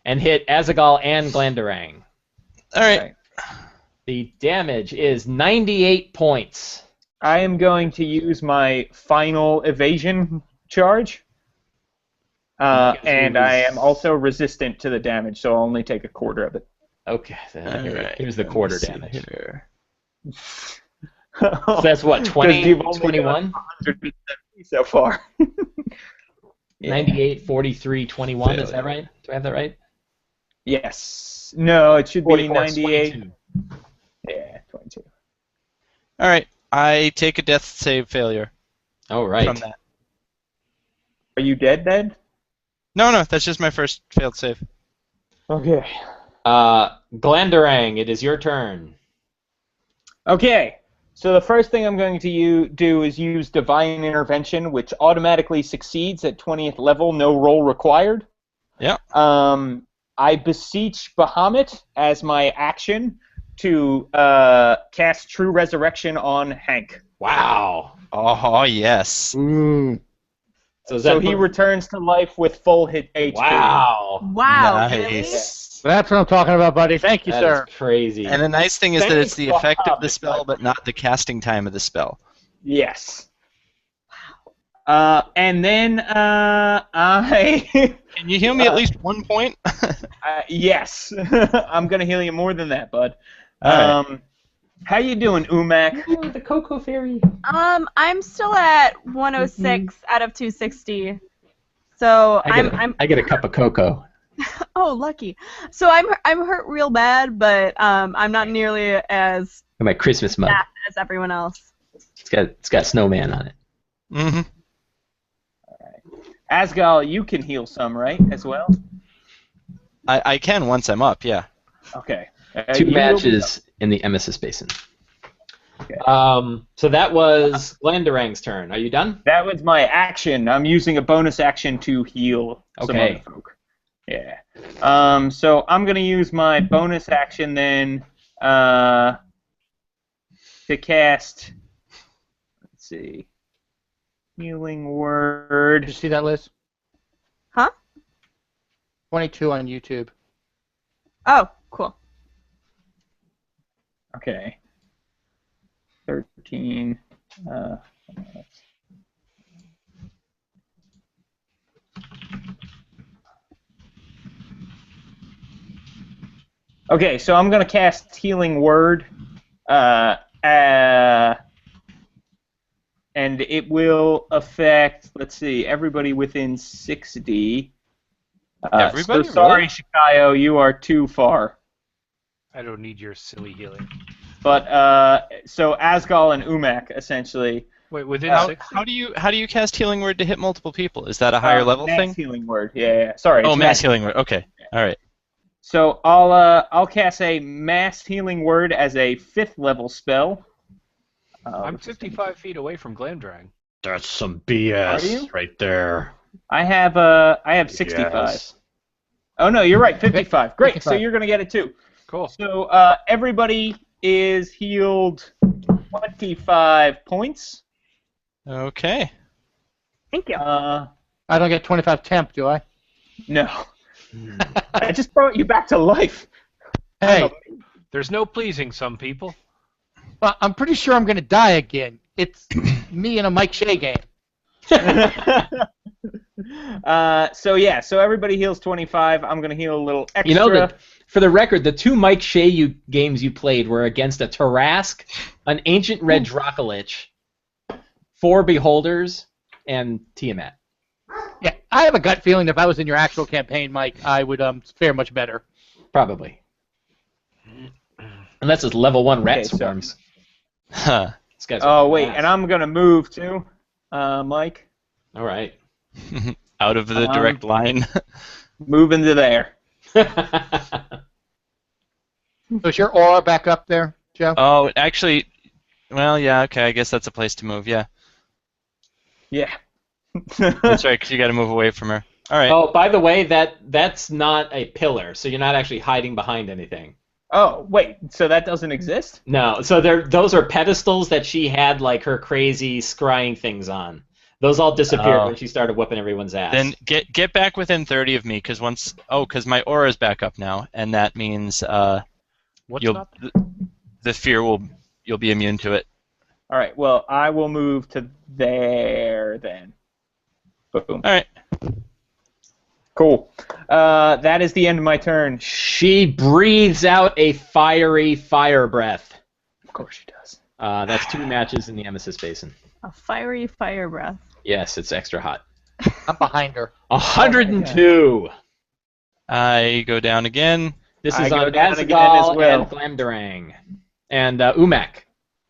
and hit Azagal and Glandarang. All right. The damage is 98 points. I am going to use my final evasion charge. And I am also resistant to the damage, so I'll only take a quarter of it. Okay, Right. here's the quarter damage. Here. So that's what, 20, 21? So far. 98, 43, 21, is that right? Do I have that right? Yes. No, it should be 44, 98. 22. Yeah, 22. All right. I take a death save failure. Oh, right. From that. Are you dead? No, that's just my first failed save. Okay. Glandarang, it is your turn. Okay. So the first thing I'm going to do is use Divine Intervention, which automatically succeeds at 20th level, no roll required. Yeah. I beseech Bahamut as my action to cast True Resurrection on Hank. Wow. Oh, yes. So he returns to life with full hit HP. Wow. Wow. Nice. That's what I'm talking about, buddy. Thank you, That sir. is crazy. And the nice thing is that it's the Thanks, effect of Bob. the spell, but not the casting time of the spell. Yes. And then I... Can you heal me at least 1 point? yes. I'm going to heal you more than that, bud. All right. How you doing, Umak? Ooh, the Cocoa Fairy. I'm still at 106 out of 260. So I get a cup of cocoa. oh, lucky. So I'm hurt real bad, but I'm not nearly as And my Christmas mug. bad as everyone else. It's got snowman on it. Mm-hmm. Asgal, you can heal some, right, as well? I can once I'm up, yeah. Okay. Two you matches in the Emesis Basin. Okay. So that was Glandarang's turn. Are you done? That was my action. I'm using a bonus action to heal some Okay. other folk. Yeah. So I'm going to use my bonus action then to cast, let's see, Healing Word. Did you see that, Liz? Huh? 22 on YouTube. Oh, cool. Okay. 13. Okay, so I'm going to cast Healing Word, and it will affect, let's see, everybody within 60. Everybody? So sorry, Really? Shikayo, you are too far. I don't need your silly healing. But so Asgal and Umak essentially. Wait, within How, 60? how do you cast Healing Word to hit multiple people? Is that a higher level mass thing? Healing Word. Yeah. Sorry. Oh, it's mass Healing Word. Okay. All right. So I'll cast a Mass Healing Word as a 5th level spell. I'm 55 feet away from Glandrang. That's some Are you? BS right there. I have 65. Yes. Oh no, you're right, 55. Great. So 55. you're gonna get it too. Cool. So everybody is healed 25 points. Okay. Thank you. I don't get 25 temp, do I? No. I just brought you back to life. Hey, There's no pleasing some people. well, I'm pretty sure I'm going to die again. It's me in a Mike Shea game. So everybody heals 25. I'm gonna heal a little extra. You know that, for the record, the two Mike Shea games you played were against a Tarask, an Ancient Red Dracolich, 4 Beholders, and Tiamat. Yeah, I have a gut feeling if I was in your actual campaign, Mike, I would fare much better. Probably. Unless it's level 1 rat Okay, so- swarms. Huh. These guys Oh are wait, fast. and I'm gonna move too, Mike. All right. Out of the direct line. Move into there. So is your aura back up there, Joe? Oh, actually, well, yeah, okay, I guess that's a place to move, yeah. Yeah. That's right, because you got to move away from her. All right. Oh, by the way, that's not a pillar, so you're not actually hiding behind anything. Oh, wait, so that doesn't exist? No, so those are pedestals that she had like her crazy scrying things on. Those all disappeared when she started whipping everyone's ass. Then get back within 30 of me, because my aura is back up now, and that means What's you'll up? the fear you'll be immune to it. All right, well, I will move to there then. Boom. All right. Cool. That is the end of my turn. She breathes out a fiery fire breath. Of course she does. That's 2 matches in the Emesis Basin. A fiery fire breath. Yes, it's extra hot. I'm behind her. 102. I go down again. This I is go on down again Azaghal as well. and Glamdurang. And Umek.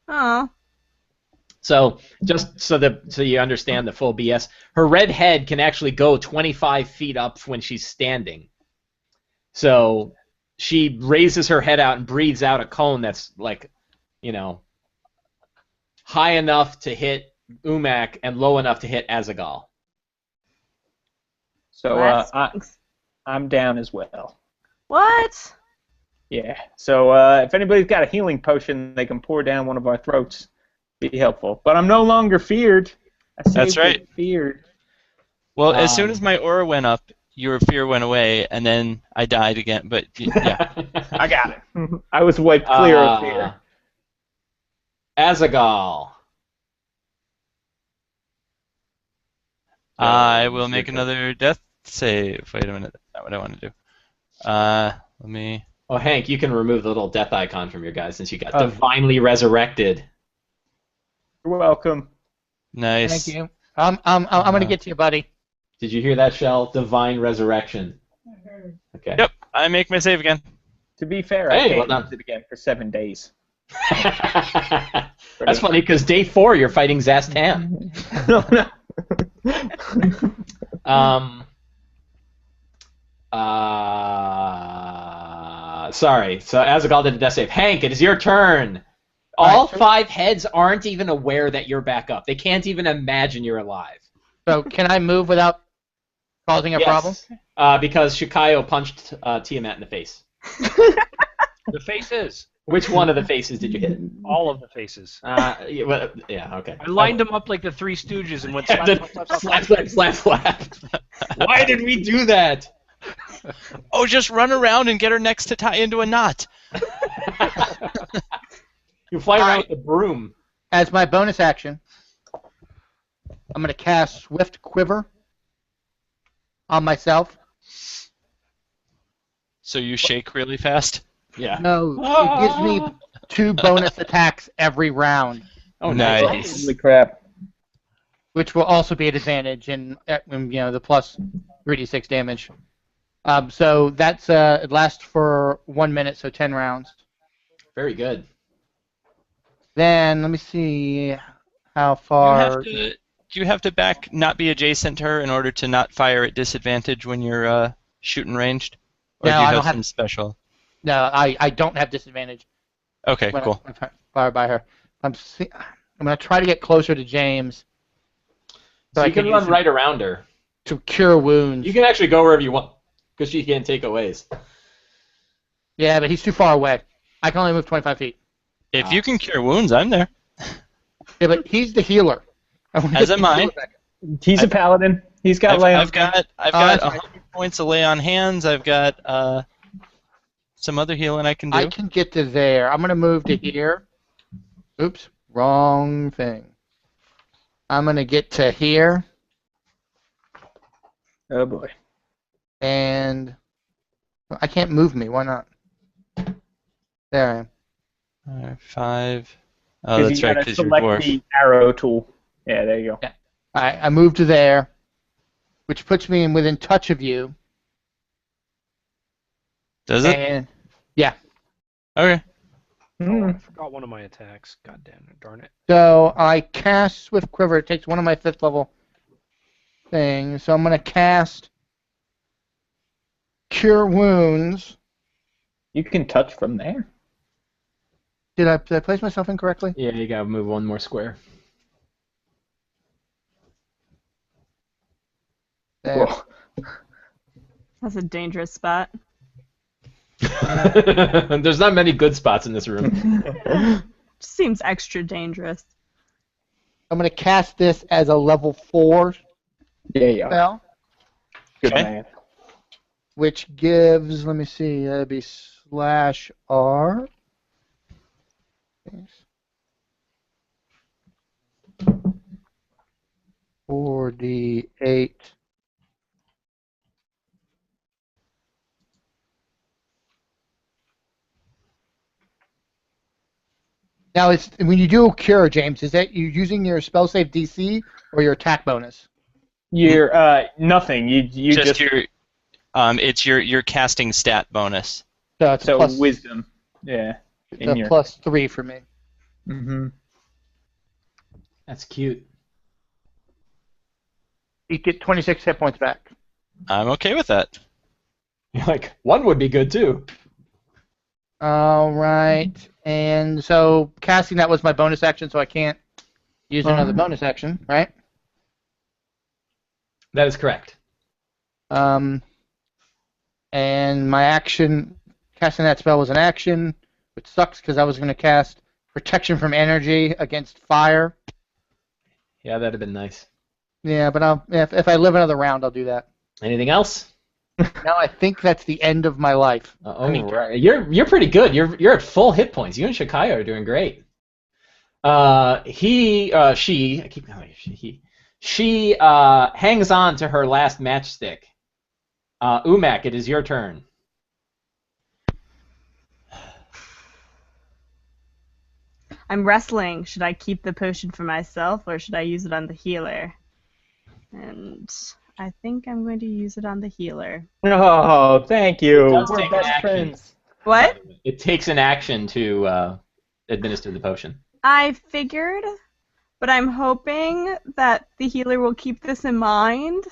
Oh. So just so you understand the full BS, her red head can actually go 25 feet up when she's standing. So she raises her head out and breathes out a cone that's like, high enough to hit Umek and low enough to hit Azaghal. So Thanks. I'm down as well. What? Yeah. So if anybody's got a healing potion, they can pour down one of our throats. Be helpful. But I'm no longer feared. That's right. Feared. Well, as soon as my aura went up, your fear went away, and then I died again. But yeah, I got it. I was wiped clear of fear. Azaghal. I will make another death save. Wait a minute. That's not what I want to do. Let me. Oh, Hank, you can remove the little death icon from your guy since you got divinely resurrected. You're welcome. Nice. Thank you. I'm gonna get to you, buddy. Did you hear that, Shell? Divine resurrection. Okay. Yep. I make my save again. To be fair, Hey, I well can't done. use it again for 7 days. That's funny because day 4 you're fighting Zastan. No. Sorry. So Azaghal did a death save. Hank, it is your turn. All 5 heads aren't even aware that you're back up. They can't even imagine you're alive. So can I move without causing a problem? Because Shikayo punched Tiamat in the face. The faces. Which one of the faces did you hit? All of the faces. Yeah, okay. I lined them up like the Three Stooges and went slap, slap, slap, slap, slap, slap. Why did we do that? Oh, just run around and get her necks to tie into a knot. You fly around with the broom. As my bonus action, I'm gonna cast Swift Quiver on myself. So you shake really fast? Yeah. No, it gives me 2 bonus attacks every round, Oh, Nice. Holy crap. which will also be an advantage in the plus 3d6 damage. So that's it lasts for 1 minute, so 10 rounds. Very good. Then let me see how Do far. you have to not be adjacent to her in order to not fire at disadvantage when you're shooting ranged? Or No, do you I don't have have- some special? No, I don't have disadvantage Okay, when cool. I fire by her. I'm gonna try to get closer to James. So you can use run him right around her. to cure wounds. You can actually go wherever you want, because she can't take aways. Yeah, but he's too far away. I can only move 25 feet. If you can cure wounds, I'm there. Yeah, but he's the healer. As am I. He's a paladin. He's got lay on. I've got that's 100 points of lay on hands. I've got some other healing I can do. I can get to there. I'm gonna move to here. Oops, wrong thing. I'm gonna get to here, Oh boy. and I can't move me. Why not? There I am. 5. Oh, that's you right, gotta because you're select dwarf. the arrow tool. Yeah, there you go. Yeah. I moved to there, which puts me in within touch of you. Does it? And yeah, Okay. Oh, I forgot one of my attacks. God damn it, darn it. so I cast Swift Quiver. It takes one of my 5th level things. So I'm gonna cast Cure Wounds. You can touch from there. Did I place myself incorrectly? Yeah, you gotta move 1 more square. There. Whoa. That's a dangerous spot. There's not many good spots in this room. Seems extra dangerous. I'm going to cast this as a level 4 Yeah, yeah. spell, Good Okay. man. which gives, let me see, that'd be /R. 4d8. Now, it's when you do a cure, James, is that you using your spell save DC or your attack bonus? You're nothing. You just just your it's your casting stat bonus. So it's so a plus, wisdom. Yeah. it's In a your. +3 for me. Mm-hmm. That's cute. You get 26 hit points back. I'm okay with that. You're like, one would be good too. All right, and so casting that was my bonus action, so I can't use another bonus action, right? That is correct. And my action, casting that spell was an action, which sucks because I was going to cast protection from energy against fire. Yeah, that'd have been nice. Yeah, but if I live another round, I'll do that. Anything else? No, I think that's the end of my life. Right. You're pretty good. You're at full hit points. You and Shakaya are doing great. She hangs on to her last matchstick. Umak, it is your turn. I'm wrestling. Should I keep the potion for myself or should I use it on the healer? And I think I'm going to use it on the healer. Oh, thank you. It does We're take best action. friends. What? It takes an action to administer the potion. I figured, but I'm hoping that the healer will keep this in mind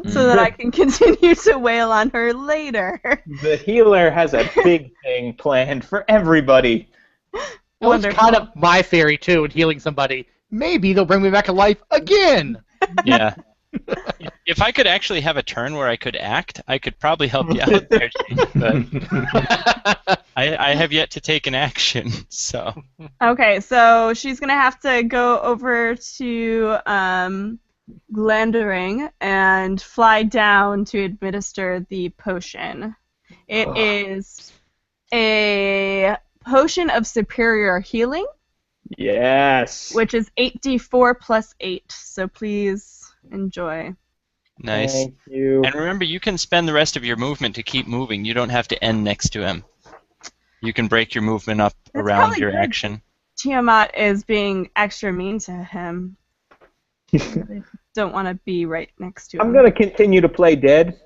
so that I can continue to wail on her later. The healer has a big thing planned for everybody. That was Wonderful. kind of my theory, too, in healing somebody. Maybe they'll bring me back to life again! Yeah. If I could actually have a turn where I could act, I could probably help you out there, James, but I have yet to take an action, so. Okay, so she's going to have to go over to Glandering and fly down to administer the potion. It is a potion of superior healing, Yes. which is 8d4 plus 8, so please enjoy. Nice. Thank you. And remember, you can spend the rest of your movement to keep moving. You don't have to end next to him. You can break your movement up That's around probably your good. action. Tiamat is being extra mean to him. I don't want to be right next to him. I'm gonna continue to play dead.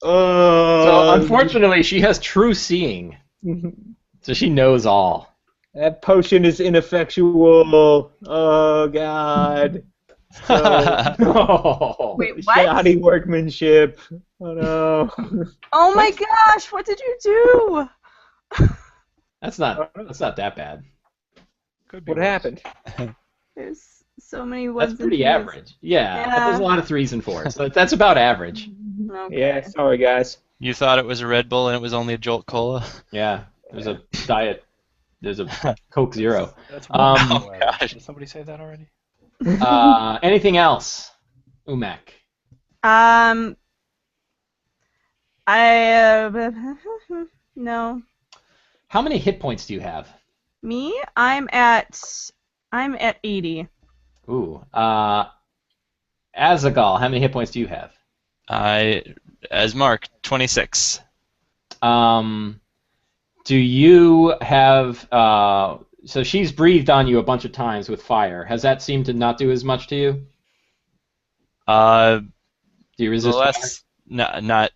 So unfortunately, she has true seeing, so she knows all. That potion is ineffectual. Oh God. So, Oh. Wait, what? shoddy workmanship. Oh no. Oh my gosh, what did you do? That's not that bad. Could be What worse. happened? There's so many ones. That's and pretty twos. average. Yeah, Yeah. there's a lot of 3s and 4s, but that's about average. Okay. Yeah, sorry guys. You thought it was a Red Bull and it was only a Jolt Cola? Yeah, there's a diet. There's a Coke Zero. That's Oh, gosh. Did somebody say that already? Anything else, Umak? No. How many hit points do you have? Me? I'm at 80. Ooh. Azagal, how many hit points do you have? As Mark, 26. Do you have? So she's breathed on you a bunch of times with fire. Has that seemed to not do as much to you? Uh, Do you resist fire? less, not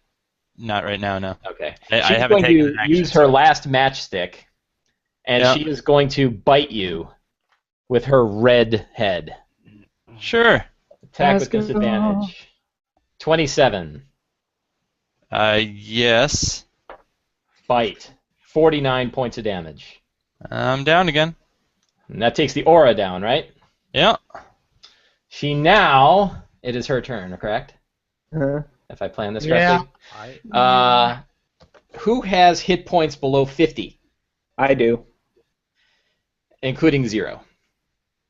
right now, no. Okay. I She's haven't going taken to an action, use her so- last matchstick, and Yeah. she is going to bite you with her red head. Sure. Attack Let's with go. disadvantage. 27. Yes. Bite. 49 points of damage. I'm down again. And that takes the aura down, right? Yeah. She now, it is her turn, correct? Huh? if I plan this Yeah. correctly. Who has hit points below 50, I do. including 0?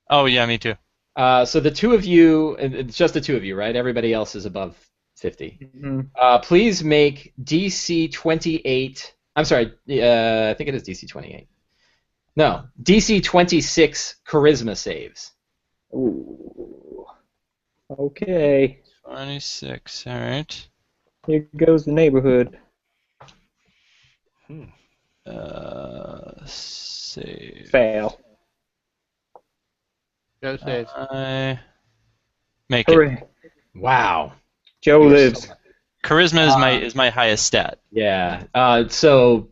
Oh yeah, me too. So the two of you, it's just the two of you, right? Everybody else is above 50. Mhm. Please make DC 28. I'm sorry, I think it is DC 28. No, DC 26 charisma saves. Ooh. Okay. 26. All right. Here goes the neighborhood. Save. Fail. Joe says. I make it. Hooray. Wow. Joe You're lives. so- Charisma is my highest stat. Yeah. So,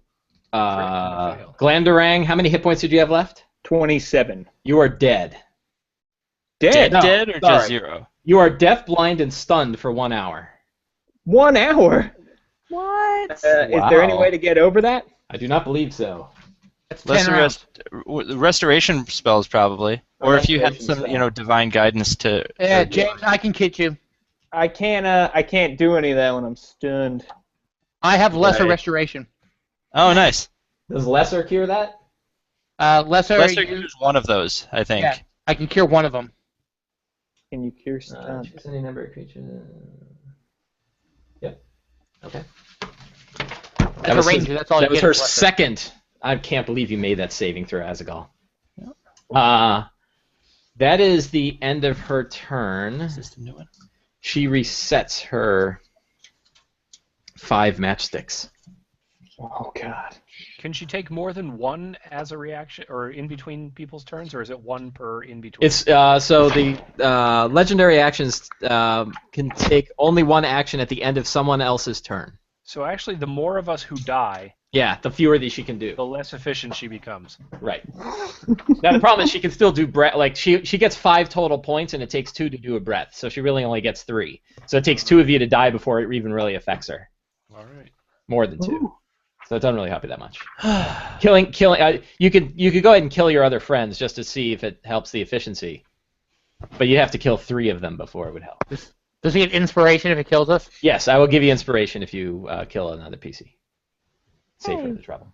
fail. Glandarang, how many hit points did you have left? 27. You are dead. Dead? No, Dead or sorry. just 0? You are deaf, blind, and stunned for 1 hour. 1 hour? What? Is there any Wow. way to get over that? I do not believe so. That's 10 rounds. Restoration spells probably, or if you have Restoration some spell. divine guidance to. Yeah, James, I can kit you. I can't do any of that when I'm stunned. I have lesser Right. restoration. Oh, nice. Does Lesser cure that? Lesser. Lesser use one of those, I think. Yeah, I can cure one of them. Can you cure stun? Choose any number of creatures. Yep. Okay. That's a ranger. That's all. That you was get her is lesser. second. I can't believe you made that saving throw, Azagal. That is the end of her turn. Is this the new one? She resets her 5 matchsticks. Oh God. Can she take more than one as a reaction, or in between people's turns, or is it one per in between? It's so the legendary actions can take only one action at the end of someone else's turn. So actually, the more of us who die, Yeah, the fewer that she can do. the less efficient she becomes. Right. Now the problem is she can still do breath. Like she gets 5 total points, and it takes 2 to do a breath. So she really only gets 3. So it takes 2 of you to die before it even really affects her. All right. More than 2. So it doesn't really help you that much. Killing. You could go ahead and kill your other friends just to see if it helps the efficiency. But you have to kill 3 of them before it would help. Does he get inspiration if it kills us? Yes, I will give you inspiration if you kill another PC. Save her Hey. the trouble.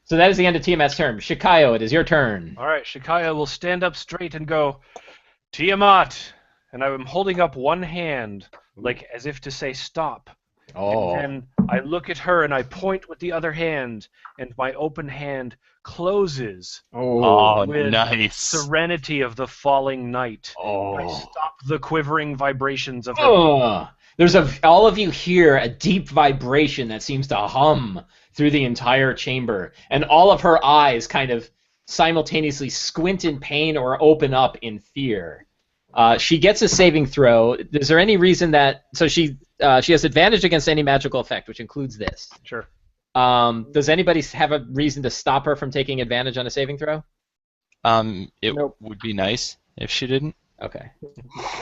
So that is the end of Tiamat's turn. Shikayo, it is your turn. All right, Shikaya will stand up straight and go, Tiamat! And I'm holding up one hand, like as if to say stop. Oh. And then I look at her and I point with the other hand, and my open hand closes Oh, with nice. serenity of the falling night. I Oh. stop the quivering vibrations of her. Oh. All of you hear a deep vibration that seems to hum through the entire chamber, and all of her eyes kind of simultaneously squint in pain or open up in fear. She gets a saving throw. Is there any reason that... So she has advantage against any magical effect, which includes this. Sure. Does anybody have a reason to stop her from taking advantage on a saving throw? It Nope. would be nice if she didn't. Okay.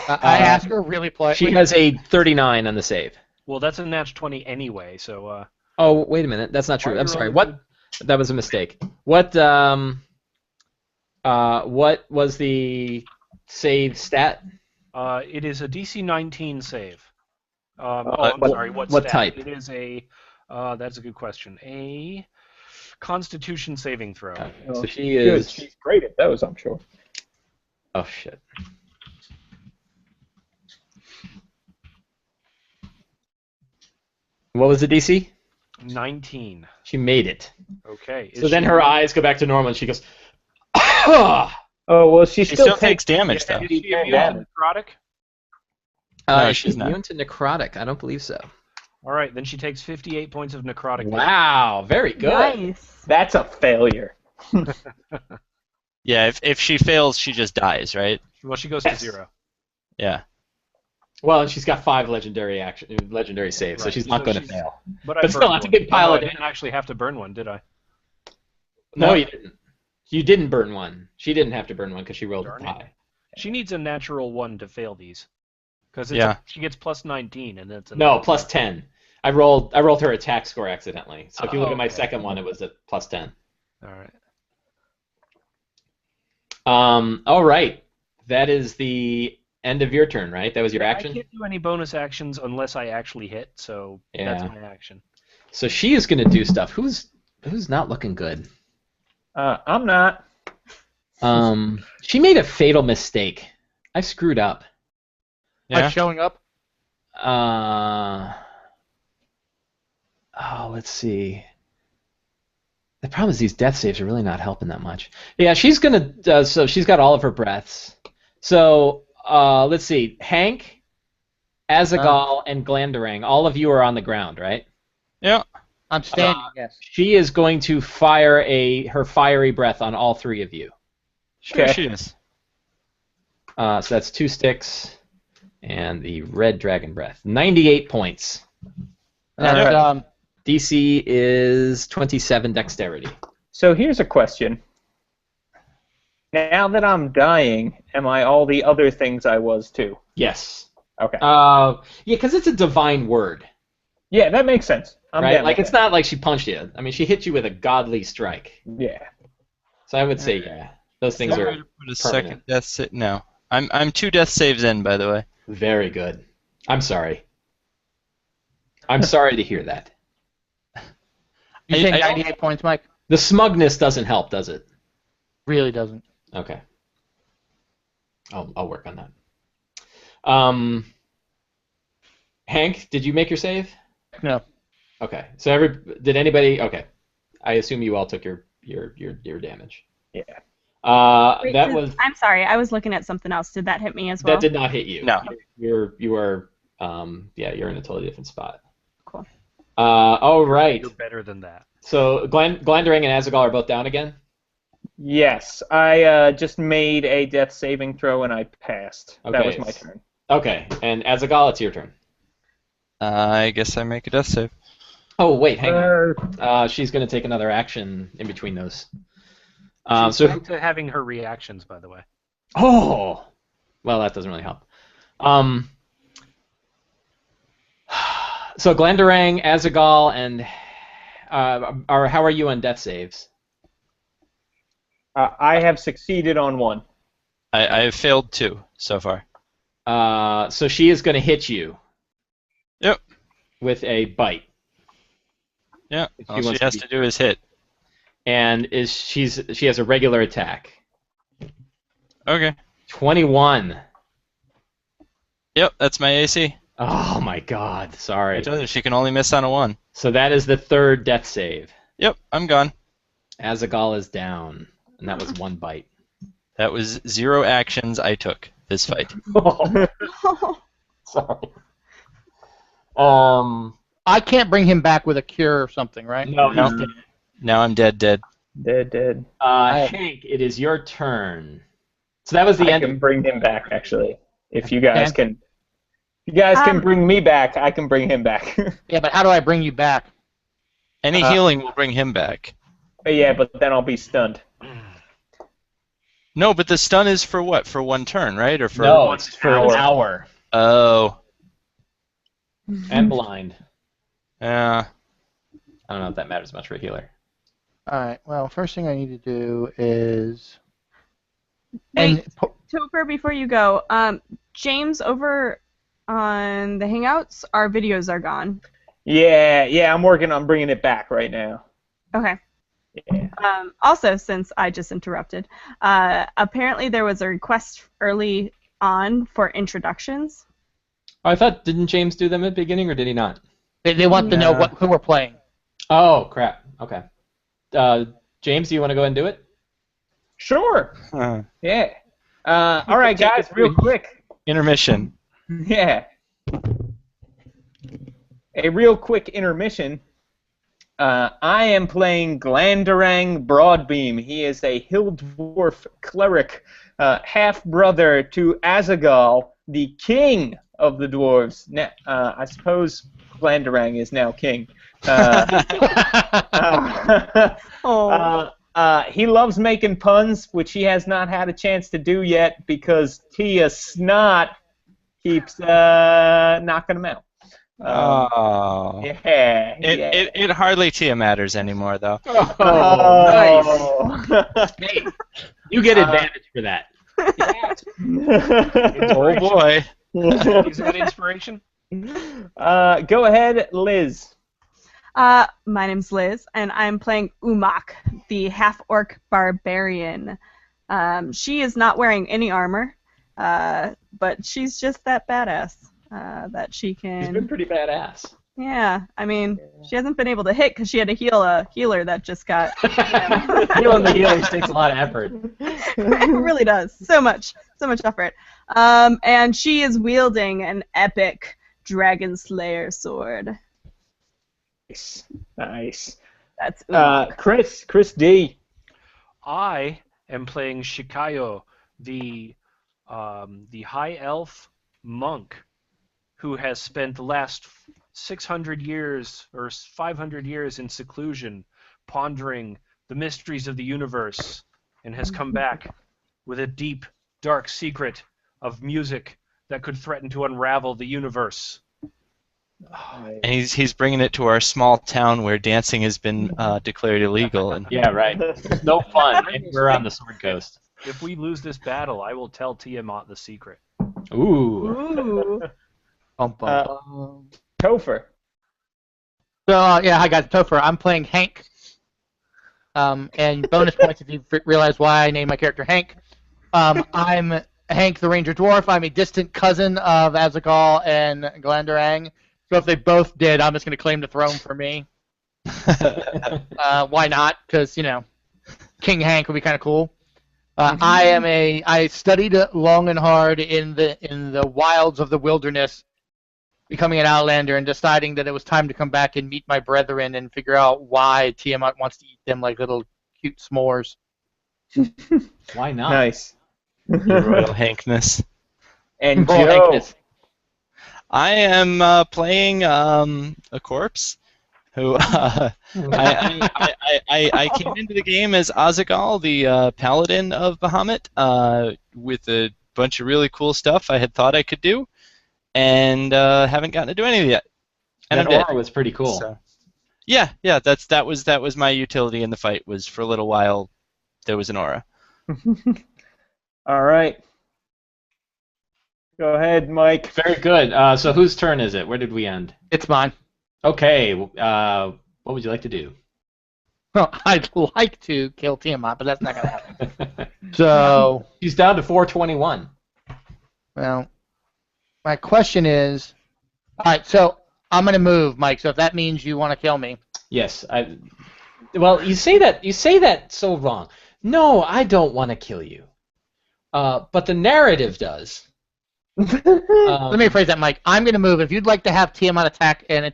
I ask her really politely. She has a 39 on the save. Well, that's a nat 20 anyway, so... Oh, wait a minute. That's not true. Why I'm are you sorry. rolling What? That was a mistake. What was the save stat? It is a DC 19 save. I'm what- sorry, what what stat? type? It is a... that's a good question. A Constitution saving throw. So she Good. is... She's great at those, I'm sure. Oh, shit. What was the DC? 19. She made it. Okay. So then her eyes go back to normal, and she goes, "Ah!" Oh well, she She still still takes damage though. Is she immune to damage. necrotic? No, Is she she's not. immune to necrotic? I don't believe so. All right, then she takes 58 points of necrotic. Wow, very good. Nice. That's a failure. Yeah, if she fails, she just dies, right? Well, she goes Yes. to 0. Yeah. Well, and she's got 5 legendary saves, so Right, she's not so going to she's- fail. But, I But still, burned that's a one. good pile Oh, of I didn't actually have to burn one, did I? No, you didn't. You didn't burn one. She didn't have to burn one because she rolled Darn it. high. She needs a natural 1 to fail these. Because Yeah. she gets plus 19, and that's a No, plus 10. I rolled her attack score accidentally. So if you look at my okay. second one, it was at plus 10. All right. All right. That is the end of your turn, right? That was your I action? can't do any bonus actions unless I actually hit, so that's my action. So she is going to do stuff. Who's not looking good? I'm not. She made a fatal mistake. I screwed up. By Yeah. showing up. Let's see. The problem is these death saves are really not helping that much. Yeah, she's gonna. So she's got all of her breaths. So let's see. Hank, Azagal, and Glandarang. All of you are on the ground, right? Yeah. I'm standing. Yes. She is going to fire her fiery breath on all three of you. Sure Okay. she is. So that's 2 sticks, and the red dragon breath. 98 points. That's, DC is 27 dexterity. So here's a question. Now that I'm dying, am I all the other things I was too? Yes. Okay. Yeah, because it's a divine word, Yeah, that makes sense. I'm right? down Like with it's not like she punched you. I mean, she hit you with a godly strike. that. Yeah. So I would say, yeah, those things Sorry are to put a permanent. second death save. No. I'm 2 death saves in, by the way. Very good. I'm sorry. I'm sorry to hear that. you I say don't- 98 points, Mike? The smugness doesn't help, does it? Really doesn't. Okay. I'll work on that. Hank, did you make your save? No. Okay. So did anybody? Okay. I assume you all took your damage. Yeah. Wait, I'm sorry, I was looking at something else. Did that hit me as well? That did not hit you. No. You are you're in a totally different spot. Cool. All right. You're better than that. So Glandarang and Azagal are both down again. Yes, I just made a death saving throw and I passed. That Okay. was my turn. Okay. And Azagal, it's your turn. I guess I make a death save. Oh wait, hang on. She's going to take another action in between those. She's So back to having her reactions, by the way. oh, well that doesn't really help. So Glandarang, Azagal, and how are you on death saves? I have succeeded on one. I have failed 2 so far. So she is going to hit you. Yep. With a bite. Yeah. If All she she wants has to to do is hit. And she has a regular attack. Okay. 21. Yep, that's my AC. Oh my God! I Sorry. told you she can only miss on a 1. So that is the third death save. Yep, I'm gone. Azagal is down, and that was 1 bite. That was 0 actions I took this fight. Sorry. I can't bring him back with a cure or something, right? No, No. he's dead. Now I'm dead. Dead. Hank, it is your turn. So that was the I end. can bring him back, actually. If you guys can... If you guys can bring me back, I can bring him back. Yeah, but how do I bring you back? Any healing will bring him back. Yeah, but then I'll be stunned. No, but the stun is for what? For 1 turn, right? Or for No, it's for an hour. Oh. And blind. Yeah. I don't know if that matters much for a healer. All right. Well, first thing I need to do is. Wait, Topher, before you go, James, over on the Hangouts, our videos are gone. Yeah, I'm working on bringing it back right now. Okay. Yeah. Also, since I just interrupted, apparently there was a request early on for introductions. Oh, I thought, didn't James do them at the beginning, or did he not? They want to know who we're playing. Oh, crap. Okay. James, do you want to go ahead and do it? Sure. Huh. Yeah. All right, guys, real quick. Intermission. Yeah. A real quick intermission. I am playing Glandarang Broadbeam. He is a hill dwarf cleric, half-brother to Azagal, the king of the dwarves. Now, I suppose Glandarang is now king. He loves making puns, which he has not had a chance to do yet because Tia Snot keeps knocking him out. Oh. Yeah. It hardly Tia matters anymore, though. Oh, nice. Hey, you get advantage for that. Oh boy. Is that inspiration? Go ahead, Liz. My name's Liz, and I'm playing Umak, the half-orc barbarian. She is not wearing any armor, but she's just that badass that she can. She's been pretty badass. Yeah, I mean, she hasn't been able to hit because she had to heal a healer that just got. Healing the healers takes a lot of effort. It really does. So much effort. And she is wielding an epic Dragon Slayer sword. Nice. That's Chris D. I am playing Shikayo, the high elf monk who has spent the last 600 years or 500 years in seclusion pondering the mysteries of the universe and has come back with a deep, dark secret of music that could threaten to unravel the universe. And he's bringing it to our small town where dancing has been declared illegal. And Yeah, right. It's no fun. And we're on the Sword Coast. If we lose this battle, I will tell Tiamat the secret. Ooh. Ooh. Topher. So yeah, hi guys, Topher. I'm playing Hank. And bonus points if you realize why I named my character Hank. I'm Hank the Ranger Dwarf. I'm a distant cousin of Azaghal and Glandarang. So if they both did, I'm just going to claim the throne for me. Why not? Because, King Hank would be kind of cool. I studied long and hard in the wilds of the wilderness, becoming an outlander and deciding that it was time to come back and meet my brethren and figure out why Tiamat wants to eat them like little cute s'mores. Why not? Nice. your royal Hankness. And Royal Joe. Hankness. I am playing a corpse who I came into the game as Azaghal, the paladin of Bahamut, with a bunch of really cool stuff I had thought I could do, and haven't gotten to do any of it yet. And That I'm dead. aura was pretty cool. So, yeah, that was my utility in the fight. Was for a little while there was an aura. All right. Go ahead, Mike. Very good. So whose turn is it? Where did we end? It's mine. Okay. What would you like to do? Well, I'd like to kill Tiamat, but that's not going to happen. So, He's down to 421. well, my question is, all right, so I'm going to move, Mike, so if that means you want to kill me. Yes. Well, you say that so wrong. No, I don't want to kill you. But the narrative does. Let me rephrase that, Mike. I'm going to move. If you'd like to have Tiamat attack an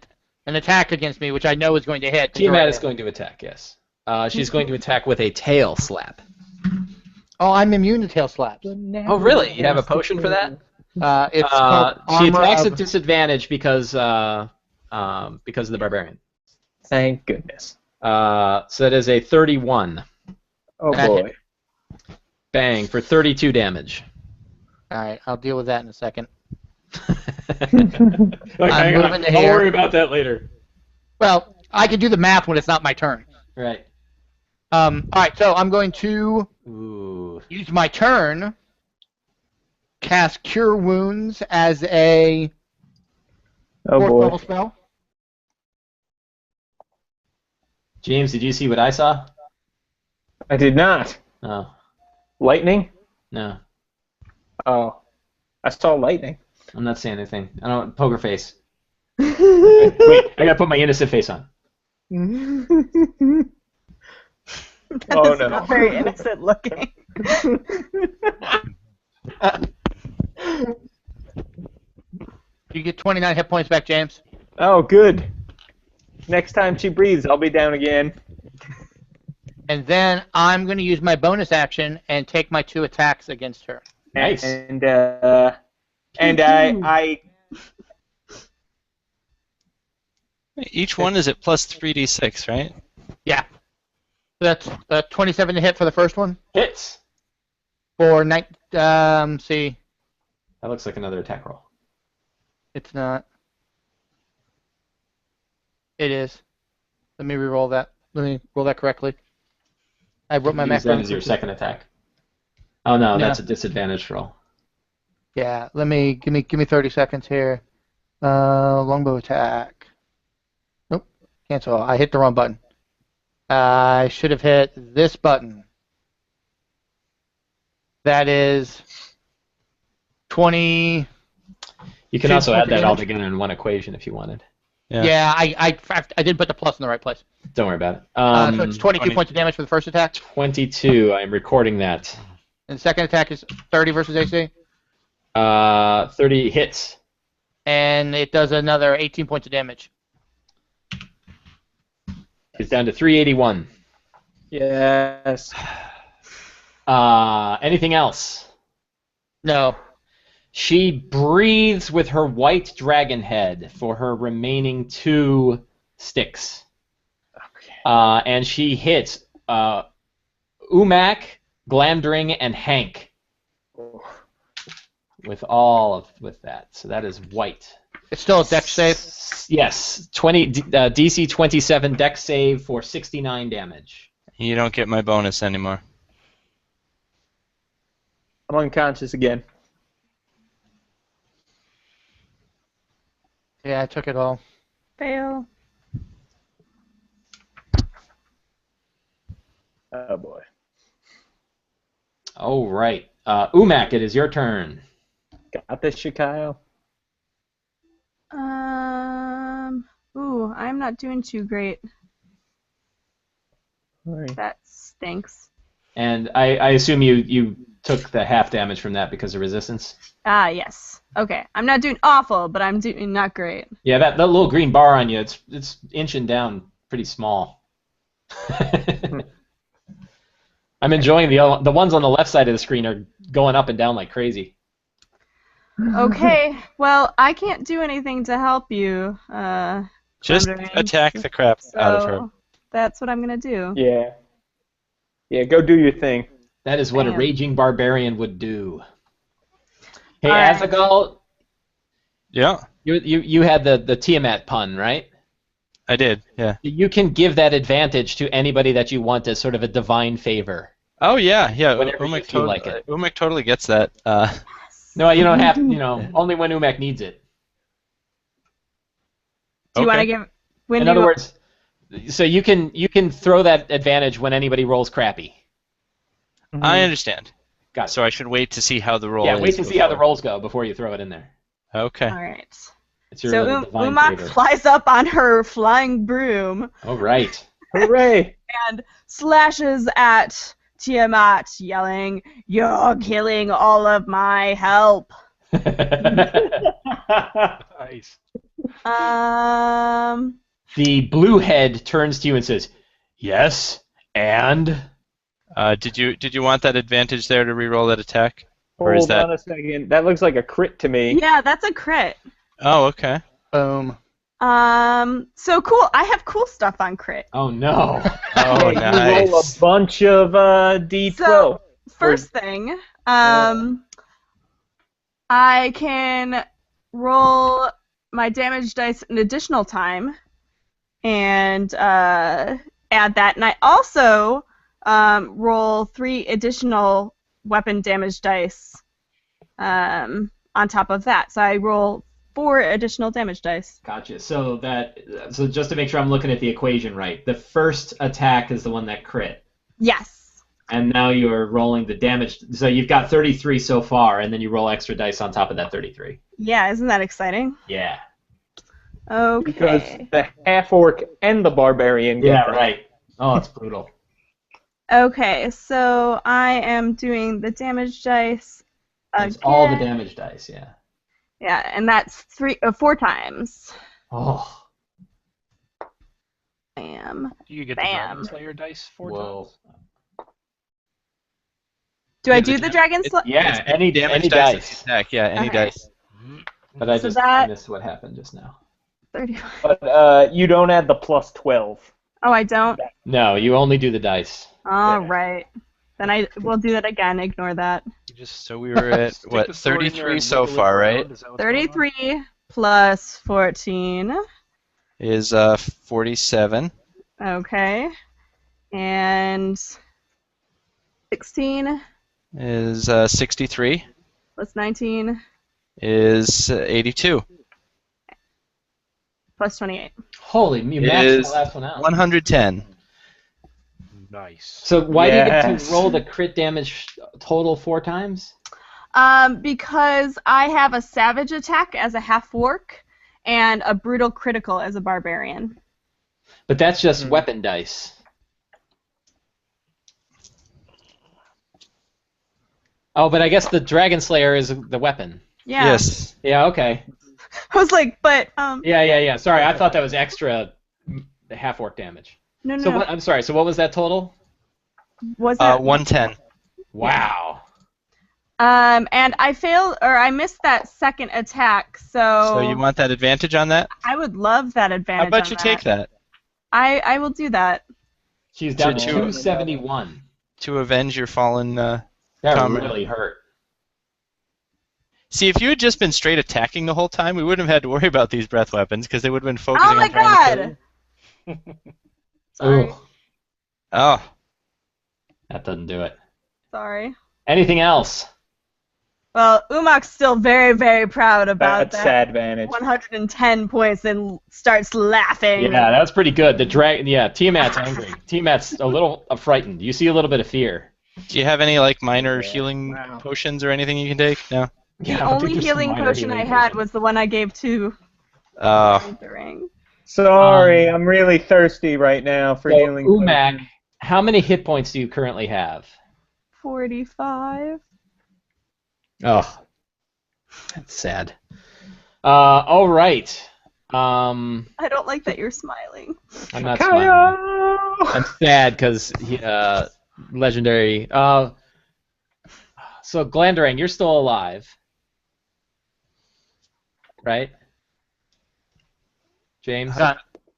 attack against me, which I know is going to hit. Tiamat is going to attack, yes. She's going to attack with a tail slap. Oh, I'm immune to tail slaps. Oh, really? You have a potion for that? It's called She Armor attacks of- at disadvantage because of the barbarian. Thank goodness. So that is a 31. Oh That boy. Bang for 32 damage. All right, I'll deal with that in a second. I'm moving to I'll here. worry about that later. Well, I can do the math when it's not my turn. Right. All right, so I'm going to Ooh. use my turn, cast Cure Wounds as a Oh fourth boy. level spell. James, did you see what I saw? I did not. Oh, Lightning? no. Oh. I saw lightning. I'm not saying anything. I don't poker face. Wait, I gotta put my innocent face on. Oh, That's no. not very innocent looking. You get 29 hit points back, James. Oh, good. Next time she breathes, I'll be down again. And then I'm going to use my bonus action and take my 2 attacks against her. Nice. And I Each one is at plus 3d6, right? Yeah. So that's 27 to hit for the first one. Hits. For see, That looks like another attack roll. it's not. It is. Let me re-roll that. Let me roll that correctly. I wrote my Use math that down. as your second attack. Oh no, No. that's a disadvantage roll. Yeah, give me 30 seconds here. Longbow attack. Nope, cancel. I hit the wrong button. I should have hit this button. That is 20. You can Should also add that damage. all together in one equation if you wanted. Yeah, I didn't put the plus in the right place. Don't worry about it. So it's 22 points of damage for the first attack. 22. I'm recording that. And the second attack is 30 versus AC. 30 hits. And it does another 18 points of damage. It's down to 381. Yes. Anything else? No. She breathes with her white dragon head for her remaining 2 sticks. Okay. And she hits Umak, Glamdring, and Hank with that. So that is white. It's still a dex save. Yes, DC 27 dex save for 69 damage. You don't get my bonus anymore. I'm unconscious again. Yeah, I took it all. Fail. Oh boy. All right, Umak, it is your turn. Got this, Shikayo? Ooh, I'm not doing too great. Alright. That stinks. And I assume you took the half damage from that because of resistance? Ah, yes. Okay, I'm not doing awful, but I'm doing not great. Yeah, that little green bar on you, it's inching down pretty small. I'm enjoying the ones on the left side of the screen are going up and down like crazy. Okay, well, I can't do anything to help you. Just Wondering. attack the crap out of her. So that's what I'm gonna do. Yeah. Yeah, go do your thing. That is what a Damn. raging barbarian would do. Hey, All right. Azaghal, Yeah, you had the Tiamat pun, right? I did. Yeah. You can give that advantage to anybody that you want as sort of a divine favor. Oh yeah, yeah. Whenever you feel like it. Umek totally gets that. No, you don't have to, only when Umak needs it. Do you want to Okay. give? When In you, other words, so you can throw that advantage when anybody rolls crappy. I understand. Got it. So I should wait to see how the roll Yeah, is. wait to see how the before- rolls go before you throw it in there. Okay. All right. It's your So little divine Umak favor. flies up on her flying broom All right. Hooray! and slashes at Tiamat, yelling, "You're killing all of my help." Nice. The blue head turns to you and says, "Yes, and." Did you want that advantage there to reroll that attack? Or is Hold that? on a second. That looks like a crit to me. Yeah, that's a crit. Oh, okay. Boom. So cool. I have cool stuff on crit. Oh no. Oh, Yeah, you roll a nice. bunch of D12. So first thing, I can roll my damage dice an additional time and add that, and I also roll 3 additional weapon damage dice on top of that. So I roll 4 additional damage dice. Gotcha. So just to make sure I'm looking at the equation right, the first attack is the one that crit, Yes. and now you're rolling the damage. So you've got 33 so far, and then you roll extra dice on top of that 33. Yeah, isn't that exciting? Yeah. Because Okay. the half-orc and the barbarian get Yeah. that. Right. Oh, it's brutal. Okay, so I am doing the damage dice It's all the again. damage dice. Yeah. Yeah, and that's 4 times. Oh. Bam. Do you get the Bam. Dragon Slayer dice 4 Whoa. times? Do I do the dragon slayer? Yeah. Any Damage dice. Attack. Yeah, any Okay. dice. But I So just that- missed what happened just now. 31. But you don't add the plus 12. Oh, I don't? No, you only do the dice. All Yeah. right. Then we'll do that again. Ignore that. You just So we were at stick what the sword in there 33 and so wiggle it far, around? right? Is that what's going on? 33 plus 14. Is 47. Okay. And 16 is 63. Plus 19. Is 82. Plus 28. Holy, you maxed Is the last one out. 110. Nice. So why do you get Yes. to roll the crit damage total 4 times? Because I have a savage attack as a half-orc and a brutal critical as a barbarian. But that's just weapon dice. Oh, but I guess the Dragon Slayer is the weapon. Yeah. Yes. Yeah, okay. I was like, but Yeah. Sorry, I thought that was extra half-orc damage. no. So what, I'm sorry, so what was that total? Was that 110. Wow. and I missed that second attack, so So you want that advantage on that? I would love that How advantage. about on you take that I will do that. She's down to To- 271. to avenge your fallen That comrade? really hurt. See, if you had just been straight attacking the whole time, we wouldn't have had to worry about these breath weapons because they would have been focusing Oh my on trying to kill god! you. Sorry. Ooh, Oh, that doesn't do it. Sorry. Anything else? Well, Umak's still very, very proud about That's that. advantage. 110 points and starts laughing. Yeah, that was pretty good. Tiamat's angry. Tiamat's a little frightened. You see a little bit of fear. do you have any like minor healing potions or anything you can take? No. The Yeah, I think only there's some healing minor potion healing I had potions. was the one I gave to Oh, the ring. Sorry, I'm really thirsty right now for So, healing. Umak, how many hit points do you currently have? 45. Oh, that's sad. All right. I don't like that you're smiling. I'm not smiling. I'm sad because legendary. So Glandrang, you're still alive, right? James,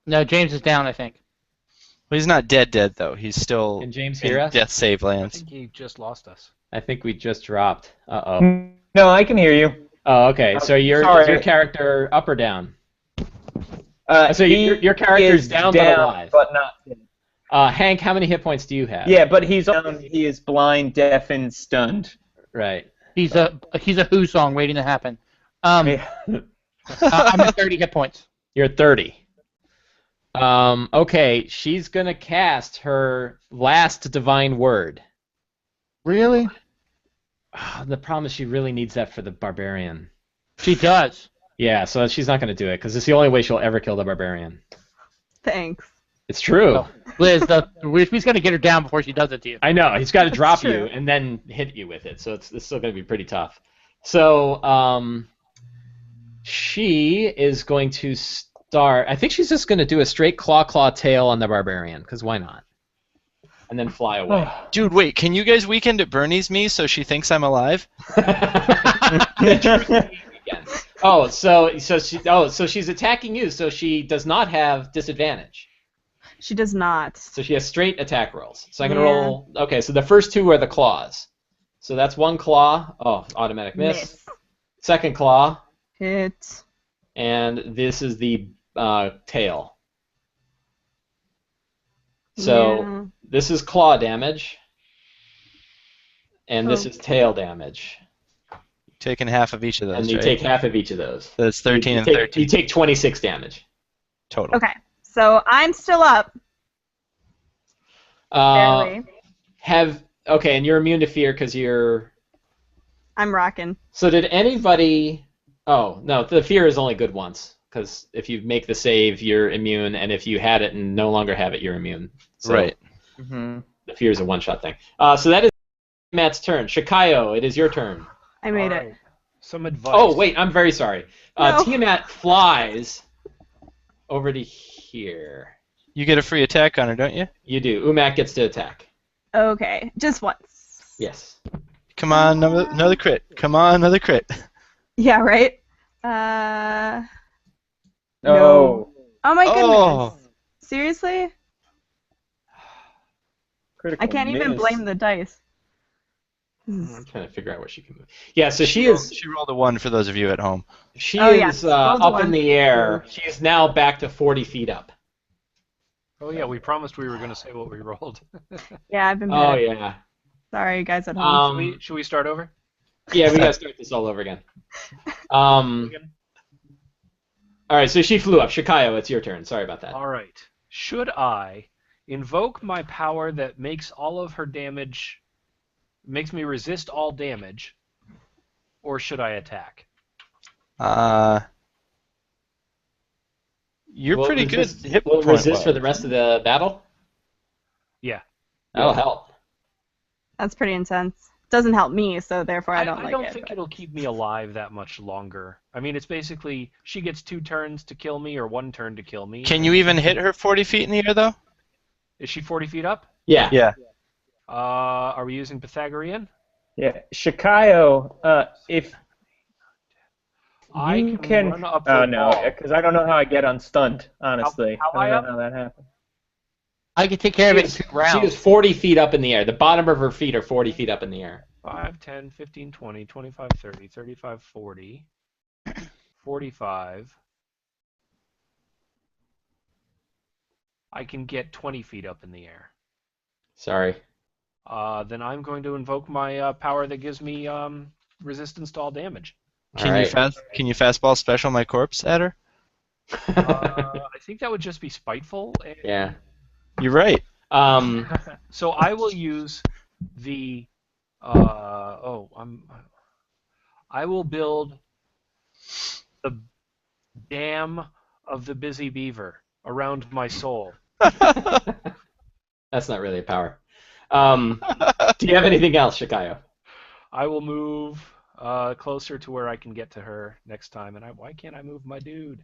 No, James is down, I think. well, he's not dead though. He's still can James in hear us? death save I lands. think he just lost us. I think we just dropped. Uh-oh. No, I can hear you. Oh, okay. So is your Sorry. character up or down? So your character's is down but alive. but not dead. Hank, how many hit points do you have? Yeah, but he's down. He is blind, deaf, and stunned. Right. He's a Who song waiting to happen. I'm at 30 hit points. You're at 30. Okay, she's gonna cast her last divine word. Really? The problem is she really needs that for the barbarian. She does. Yeah, so she's not gonna do it because it's the only way she'll ever kill the barbarian. Thanks. It's true. Oh. Liz, we just got to get her down before she does it to you. I know he's got to drop true. you and then hit you with it, so it's still gonna be pretty tough. So she is going to start. I think she's just gonna do a straight claw tail on the barbarian because why not? And then fly away. Dude, wait, can you guys weekend at Bernie's me so she thinks I'm alive? So she's attacking you, so she does not have disadvantage. She does not. So she has straight attack rolls. So I'm gonna Yeah. roll. Okay, so the first two are the claws. So that's one claw. Oh, automatic miss. Second claw, Hit. and this is the tail. So Yeah. this is claw damage, and this Oh. is tail damage. Taking half of each of those, And you right? take half of each of those. So it's 13 and take, 13 You take 26 damage. total. Okay, so I'm still up. Barely. Okay, and you're immune to fear because you're. I'm rocking. So did anybody? Oh no, the fear is only good once because if you make the save, you're immune, and if you had it and no longer have it, you're immune. So Right. Mhm. The fear is a one-shot thing. So that is Matt's turn. Shikayo, it is your turn. I made All it. right. Some advice. Oh wait, I'm very sorry. No. Tiamat flies over to here. You get a free attack on her, don't you? You do. Umak gets to attack. Okay, just once. Yes. Come on, another crit. Come on, another crit. Yeah, right? No. Oh my goodness. Oh. Seriously? Critical I can't even miss. blame the dice. I'm trying to figure out where she can move. Yeah, so she rolled a 1 for those of you at home. is Oh, yeah. up Rolled a in one. the air. She is now back to 40 feet up. Oh yeah, we promised we were going to say what we rolled. Yeah, I've been Oh bad. yeah. Sorry, guys at home. Should we start over? Yeah, we gotta start this all over again. All right, so she flew up. Shikayo, it's your turn. Sorry about that. All right. Should I invoke my power that makes all of her damage, makes me resist all damage, or should I attack? You're Will pretty good. Hit Will it point resist wise. for the rest of the battle? Yeah. That'll help. That's pretty intense. Doesn't help me, so therefore I don't like it. I don't think it'll keep me alive that much longer. I mean, it's basically she gets 2 turns to kill me or 1 turn to kill me. Can you even hit her 40 feet in the air, though? Is she 40 feet up? Yeah. Yeah. Are we using Pythagorean? Yeah, Shikayo, if I you can run up the oh no, wall. because I don't know how I get unstunned. Honestly, How I high don't up? know how that happened. I can take care of it in 2 She rounds. is 40 feet up in the air. The bottom of her feet are 40 feet up in the air. 5, 10, 15, 20, 25, 30, 35, 40, 45. I can get 20 feet up in the air. Sorry. Then I'm going to invoke my power that gives me resistance to all damage. Can you fastball special my corpse at her? I think that would just be spiteful. And Yeah. You're right. So I will use the. I will build the dam of the busy beaver around my soul. That's not really a power. Do you have anything else, Shikayo? I will move closer to where I can get to her next time. And why can't I move my dude?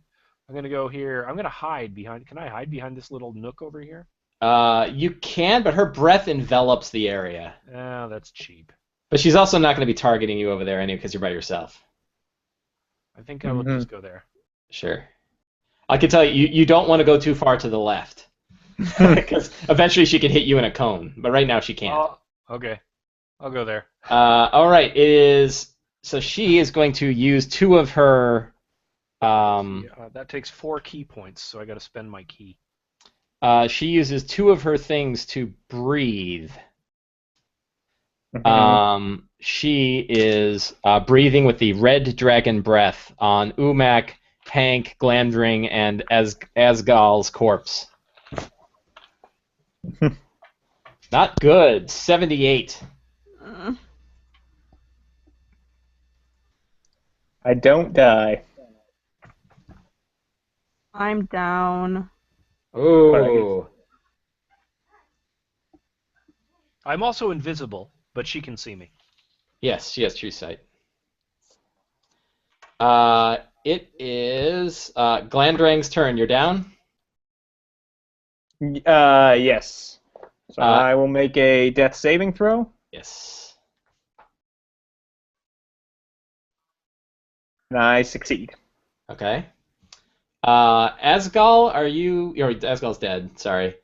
I'm gonna go here. I'm gonna hide behind. Can I hide behind this little nook over here? You can, but her breath envelops the area. Oh, that's cheap. But she's also not going to be targeting you over there anyway because you're by yourself. I think I will just go there. Sure. I can tell you, you don't want to go too far to the left. Because eventually she can hit you in a cone. But right now she can't. Oh, okay. I'll go there. All right. So she is going to use 2 of her... that takes 4 key points, so I got to spend my key. She uses 2 of her things to breathe. She is breathing with the red dragon breath on Umak, Hank, Glandring, and Asgal's corpse. Not good. 78. I don't die. I'm down. Oh. I'm also invisible, but she can see me. Yes, she has true sight. It is Glandrang's turn. You're down? Yes. So I will make a death saving throw. Yes. And I succeed. Okay. Asgal, Asgal's dead, sorry.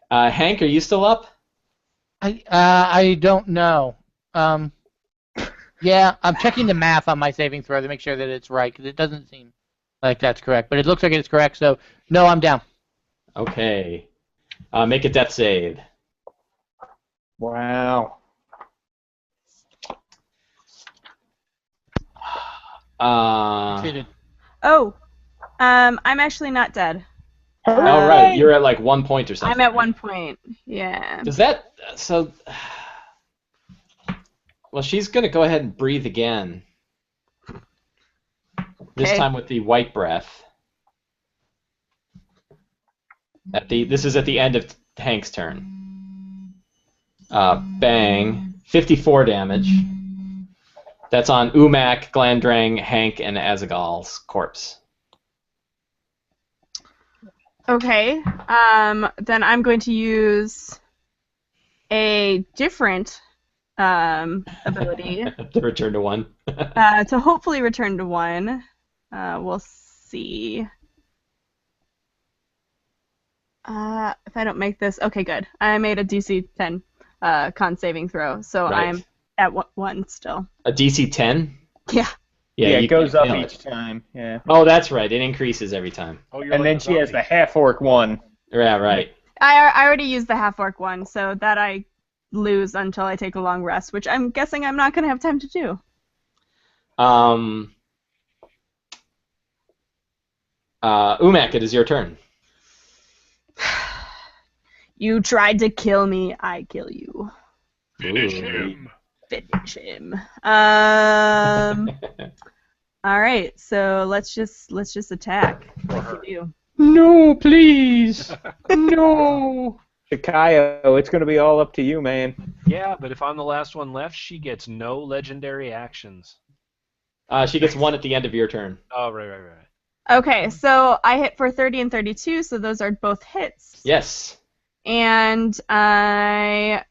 Hank, are you still up? I don't know. Yeah, I'm checking the math on my saving throw to make sure that it's right, because it doesn't seem like that's correct. But it looks like it's correct, so no, I'm down. Okay. Make a death save. Wow. Cheated. Oh, I'm actually not dead. All right, you're at like 1 point or something. I'm at 1 point. Yeah. Does that so? Well, she's gonna go ahead and breathe again. This Okay. time with the white breath. This is at the end of Hank's turn. Bang. 54 damage. That's on Umak, Glandrang, Hank, and Azagal's corpse. Okay. Then I'm going to use a different ability To return to 1. to hopefully return to 1. We'll see. If I don't make this, okay, good. I made a DC 10 con saving throw, so Right. I'm at 1 still. A DC 10? Yeah. Yeah, you it goes can't up fail each it. time. Yeah. Oh, that's right. It increases every time. Oh, you're And like then a she has zombie. the half orc one. Yeah, right. I already used the half orc one, so that I lose until I take a long rest, which I'm guessing I'm not going to have time to do. Umak, it is your turn. You tried to kill me, I kill you. Finish him. Finish him. All right, so let's just attack like you do. No, please. No. Shikayo, it's going to be all up to you, man. Yeah, but if I'm the last one left, she gets no legendary actions. She gets one at the end of your turn. Oh, right. Okay, so I hit for 30 and 32, so those are both hits. Yes. And I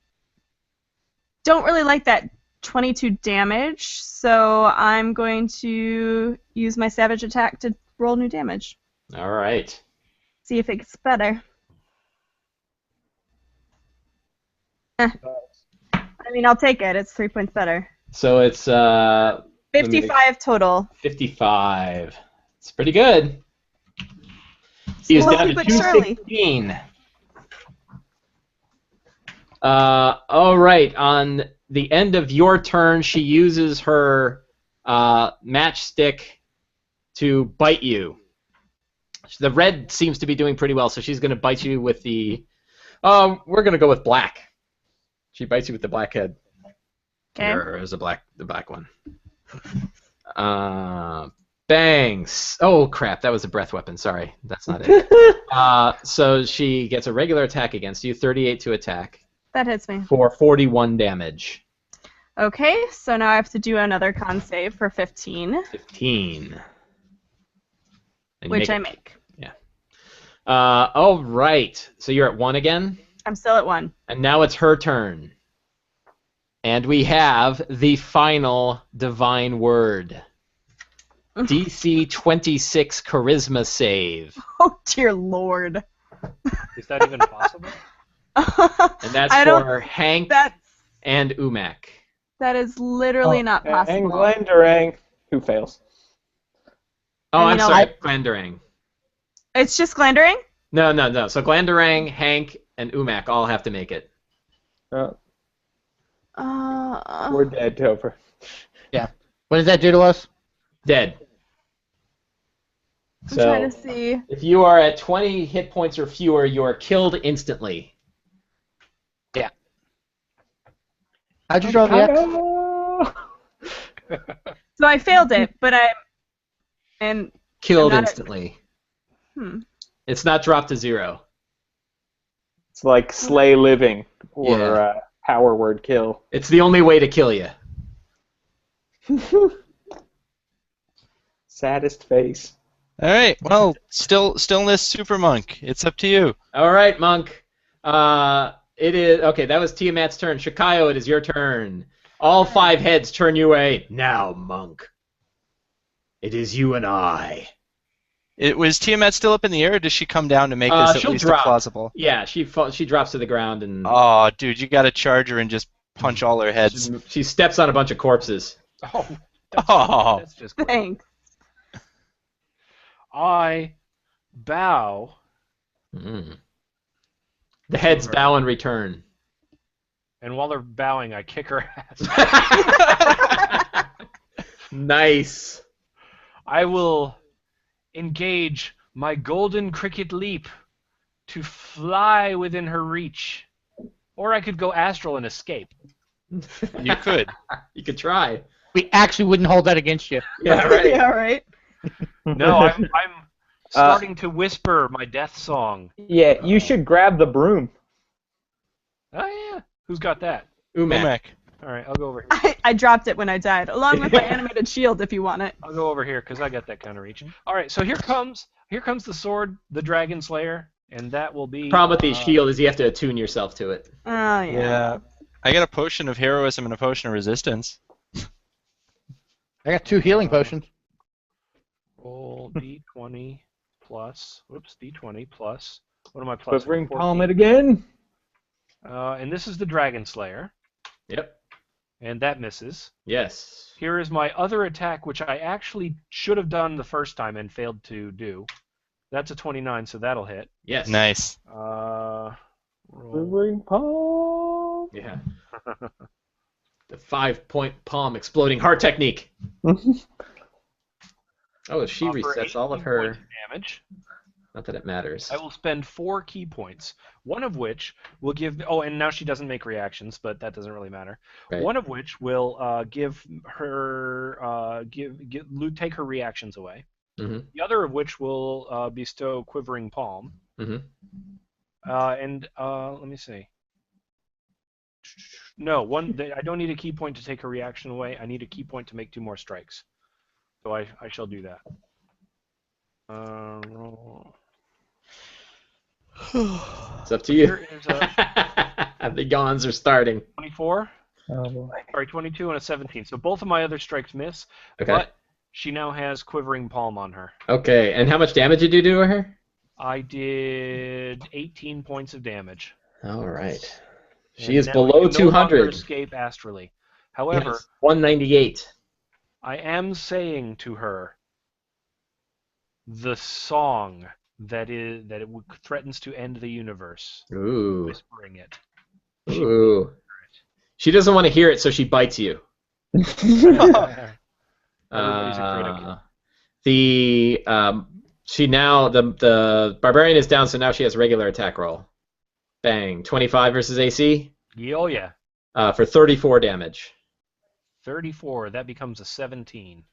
don't really like that 22 damage, so I'm going to use my Savage Attack to roll new damage. All right. See if it gets better. I mean, I'll take it. It's 3 points better. So it's 55 total. 55. It's pretty good. He's down to Slowly but surely. 216. All right. On the end of your turn, she uses her matchstick to bite you. The red seems to be doing pretty well, so she's going to bite you with the... we're going to go with black. She bites you with the black head. Okay. Or is the black one. Bangs. Oh, crap. That was a breath weapon. Sorry. That's not it. So she gets a regular attack against you, 38 to attack. That hits me. For 41 damage. Okay, so now I have to do another con save for 15. 15. And Which I make. Yeah. All right. So you're at 1 again? I'm still at 1. And now it's her turn. And we have the final divine word. DC 26 charisma save. Oh, dear Lord. Is that even possible? And that's for Hank and Umak. That is literally not possible. And Glendarang, who fails. Oh, I'm sorry, Glendarang. It's just Glendarang? No. So Glendarang, Hank, and Umak all have to make it. We're dead, Topher. Yeah. What does that do to us? Dead. I'm trying to see. If you are at 20 hit points or fewer, you are killed instantly. Yeah. How'd you draw the X? So I failed it, but I'm killed instantly. Hmm. It's not dropped to 0. It's like slay living or power word kill. It's the only way to kill you. Saddest face. All right. Well, stillness, super monk. It's up to you. All right, monk. It is okay. That was Tiamat's turn. Shikayo, it is your turn. All 5 heads turn your way now, monk. It is you and I. Was Tiamat still up in the air, or does she come down to make this at least plausible? Yeah, she drops to the ground and. Oh, dude, you got to charge her and just punch all her heads. She steps on a bunch of corpses. That's just great. Thanks. I bow. The heads bow in return. And while they're bowing, I kick her ass. Nice. I will engage my golden cricket leap to fly within her reach. Or I could go astral and escape. You could. You could try. We actually wouldn't hold that against you. Yeah, right. Yeah, right. No, I'm starting to whisper my death song. Yeah, you should grab the broom. Oh, yeah. Who's got that? Umak. All right, I'll go over here. I dropped it when I died, along with my animated shield if you want it. I'll go over here because I got that kind of reach. All right, so here comes the sword, the Dragon Slayer, and that will be. The problem with the shield is you have to attune yourself to it. Oh, yeah. Yeah. I got a potion of heroism and a potion of resistance. I got 2 healing potions. Roll D20 plus. Whoops, D20 plus. What am I plus? Quivering Palm it again. And this is the Dragon Slayer. Yep. And that misses. Yes. Here is my other attack, which I actually should have done the first time and failed to do. That's a 29, so that'll hit. Yes. Nice. Roll Quivering Palm. Yeah. The 5-point palm exploding heart technique. Oh, she Offer resets all of 18 her. points of damage. Not that it matters. I will spend 4 key points. One of which will give. Oh, and now she doesn't make reactions, but that doesn't really matter. Right. One of which will give her take her reactions away. Mm-hmm. The other of which will bestow Quivering Palm. Mm-hmm. And let me see. No, I don't need a key point to take her reaction away. I need a key point to make 2 more strikes. So I shall do that. Roll. It's up to you. Here is a The yawns are starting. 24. Oh boy. Sorry, 22 and a 17. So both of my other strikes miss, Okay. but she now has Quivering Palm on her. Okay, and how much damage did you do to her? I did 18 points of damage. All right. She And is now below I can no longer 200. escape astrally. However, Yes, 198. I am saying to her the song that threatens to end the universe. Ooh. Whispering it. Ooh. She doesn't want to hear it, so she bites you. Everybody's a critic. The barbarian is down, so now she has regular attack roll. Bang. 25 versus AC Oh yeah. for 34 damage. 34. That becomes a 17.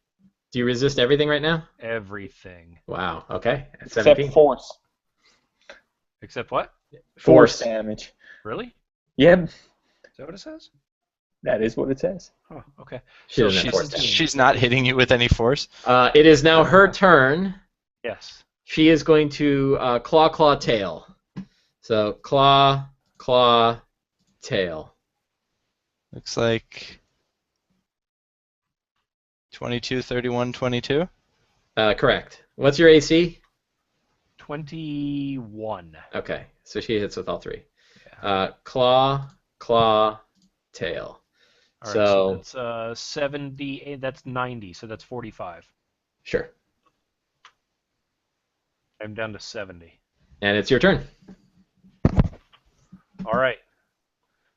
Do you resist everything right now? Everything. Wow. Okay. At Except 17. force. Except what? Force. damage. Really? Yep. Is that what it says? That is what it says. Oh, okay. She doesn't have she's- force damage. She's not hitting you with any force. It is now her turn. Yes. She is going to claw, tail. So claw, tail. Looks like 22, 31, 22. Correct. What's your AC? 21. Okay, so she hits with all 3. Claw, tail. All right, So- that's 70. That's 90. So that's 45. Sure. I'm down to 70. And it's your turn. All right.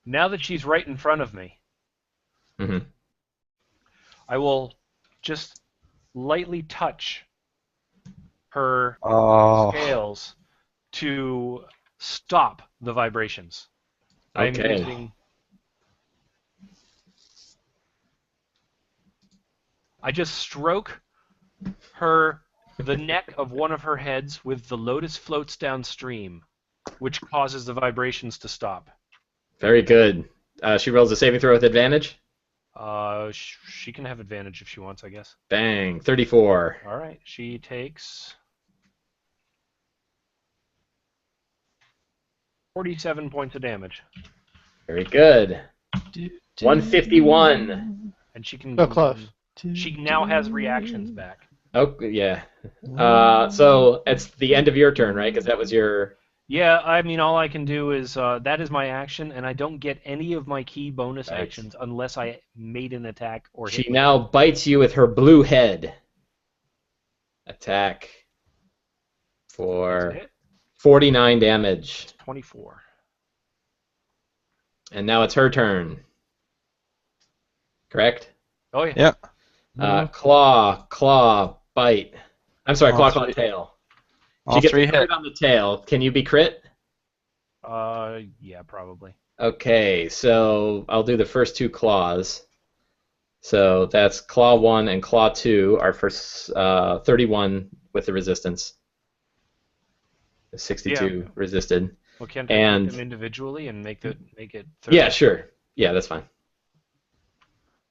Now that she's right in front of me, Mm-hmm. I will just lightly touch her Oh. scales to stop the vibrations. I'm Okay. using. I just stroke the neck of one of her heads with the lotus floats downstream, which causes the vibrations to stop. Very good. She rolls a saving throw with advantage. She can have advantage if she wants, I guess. Bang. 34. All right, she takes 47 points of damage, Very good. 151. and she can. So close. She now has reactions back. Oh, yeah. So it's the end of your turn, right? Because that was your... Yeah, I mean, all I can do is that is my action, and I don't get any of my key bonus Right. actions unless I made an attack or She hit. now bites you with her blue head. Attack for Hit 49 damage. 24. And now it's her turn. Correct? Oh yeah. Yep. Claw, bite. I'm sorry, All claw, three. tail. All She gets 3 a crit hit. on the tail. Can you be crit? Yeah, probably. Okay, so I'll do the first 2 claws. So that's claw 1 and claw 2 are for 31 with the resistance. 62 resisted. Well, can't And- I take them individually and make it 30? Yeah, sure. Yeah, that's fine.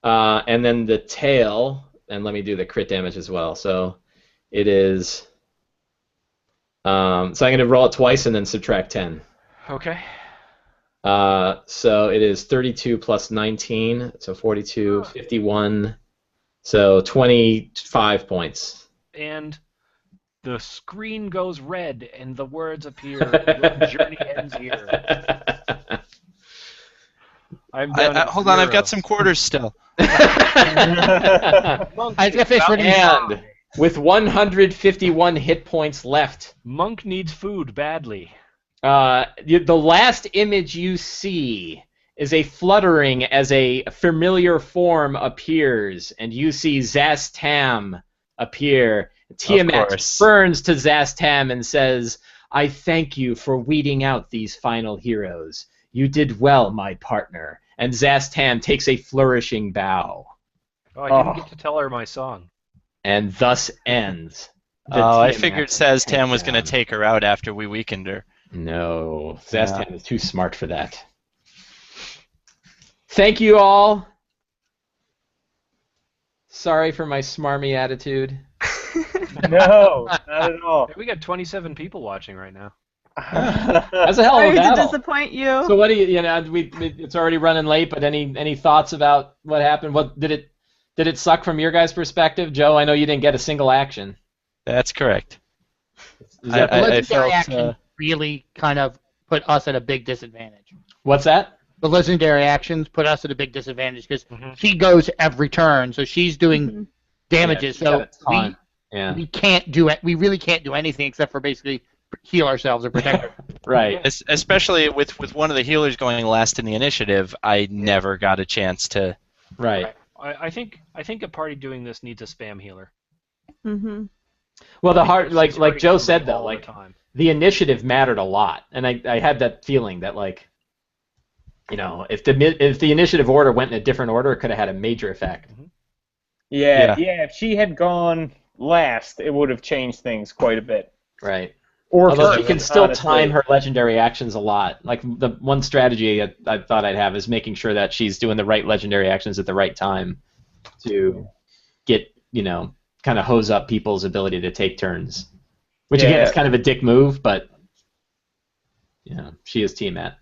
And then the tail, and let me do the crit damage as well. So it is. So I'm going to roll it twice and then subtract 10. Okay. So it is 32 plus 19, so 42, 51, so 25 points. And the screen goes red, and the words appear. Your journey ends here. I'm down to Hold on, I've 0. got some quarters still. Monk I was gonna finish reading. And with 151 hit points left, Monk needs food badly. the last image you see is a fluttering as a familiar form appears, and you see Zastam appear. Tiamat burns to Zastam and says, "I thank you for weeding out these final heroes. You did well, my partner." And Zastam takes a flourishing bow. Oh, I didn't get to tell her my song. And thus ends. I figured Zastam was going to take her out after we weakened her. No, Zastam is too smart for that. Thank you all. Sorry for my smarmy attitude. No, not at all. Hey, we got 27 people watching right now. That's a hell of a Sorry to battle. disappoint you. So what do you know? It's already running late, but any thoughts about what happened? What did it suck from your guys' perspective, Joe? I know you didn't get a single action. That's correct. The I legendary felt, action really kind of put us at a big disadvantage. What's that? The legendary actions put us at a big disadvantage because she goes every turn, so she's doing damages. So we can't do it. We really can't do anything except for basically heal ourselves or protect ourselves. Right. Especially with one of the healers going last in the initiative, I never got a chance to. Right. I think a party doing this needs a spam healer. Mm-hmm. Well, the hard like Joe said though, all like the time. the initiative mattered a lot, and I had that feeling that like, you know, if the initiative order went in a different order, it could have had a major effect. Yeah. If she had gone last, it would have changed things quite a bit. Right. Or Although first, she can still honestly. time her legendary actions a lot. Like the one strategy I thought I'd have is making sure that she's doing the right legendary actions at the right time to get, you know, kind of hose up people's ability to take turns. Which again is kind of a dick move, but you know, she is Tiamat.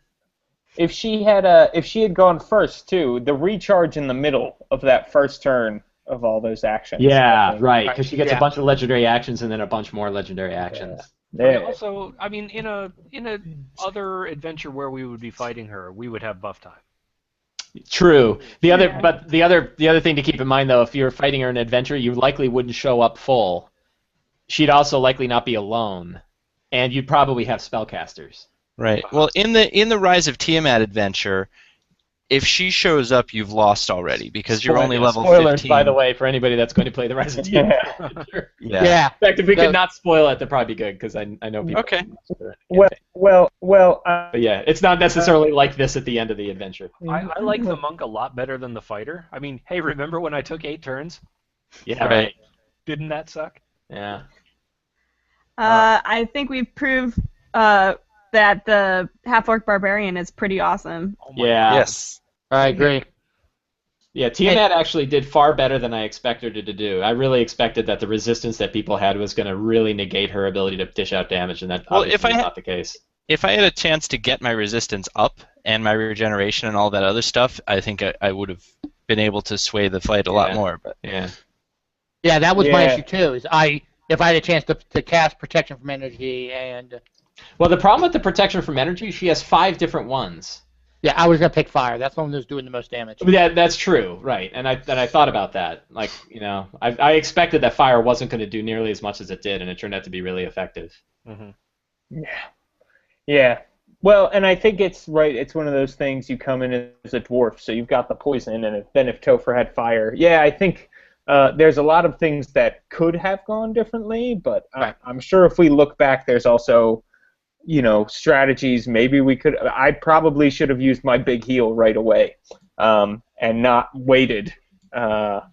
If she had gone first too, the recharge in the middle of that first turn of all those actions. Yeah, right, because she gets a bunch of legendary actions and then a bunch more legendary actions. Yeah. Also, I mean, in a other adventure where we would be fighting her, we would have buff time. True. The other thing to keep in mind though, if you're fighting her in an adventure, you likely wouldn't show up full. She'd also likely not be alone, and you'd probably have spellcasters. Right. Well, in the Rise of Tiamat adventure, if she shows up, you've lost already because you're only level 15. Spoilers, by the way, for anybody that's going to play the Rise of Tiamat adventure. Yeah. In fact, if we could not spoil it, that'd probably be good because I know people. Okay. Well. But yeah, it's not necessarily like this at the end of the adventure. I like the monk a lot better than the fighter. I mean, hey, remember when I took 8 turns? Yeah. Right. Didn't that suck? Yeah. I think we've proved that the half-orc barbarian is pretty awesome. Oh my Yeah. Yes. I agree. Yeah, Tiamat actually did far better than I expected her to do. I really expected that the resistance that people had was going to really negate her ability to dish out damage, and that obviously is not the case. If I had a chance to get my resistance up and my regeneration and all that other stuff, I think I would have been able to sway the fight a lot more. But Yeah, that was my issue too. If I had a chance to cast protection from energy and well, the problem with the protection from energy, she has 5 different ones. yeah, I was gonna pick fire. That's the one that's doing the most damage. Yeah, that's true, right? And I thought about that. Like, you know, I expected that fire wasn't going to do nearly as much as it did, and it turned out to be really effective. Mm-hmm. Yeah. Well, and I think it's right. It's one of those things. You come in as a dwarf, so you've got the poison, and then if Topher had fire, I think there's a lot of things that could have gone differently. But I'm sure if we look back, there's also, you know, strategies. Maybe we could. I probably should have used my big heal right away, and not waited to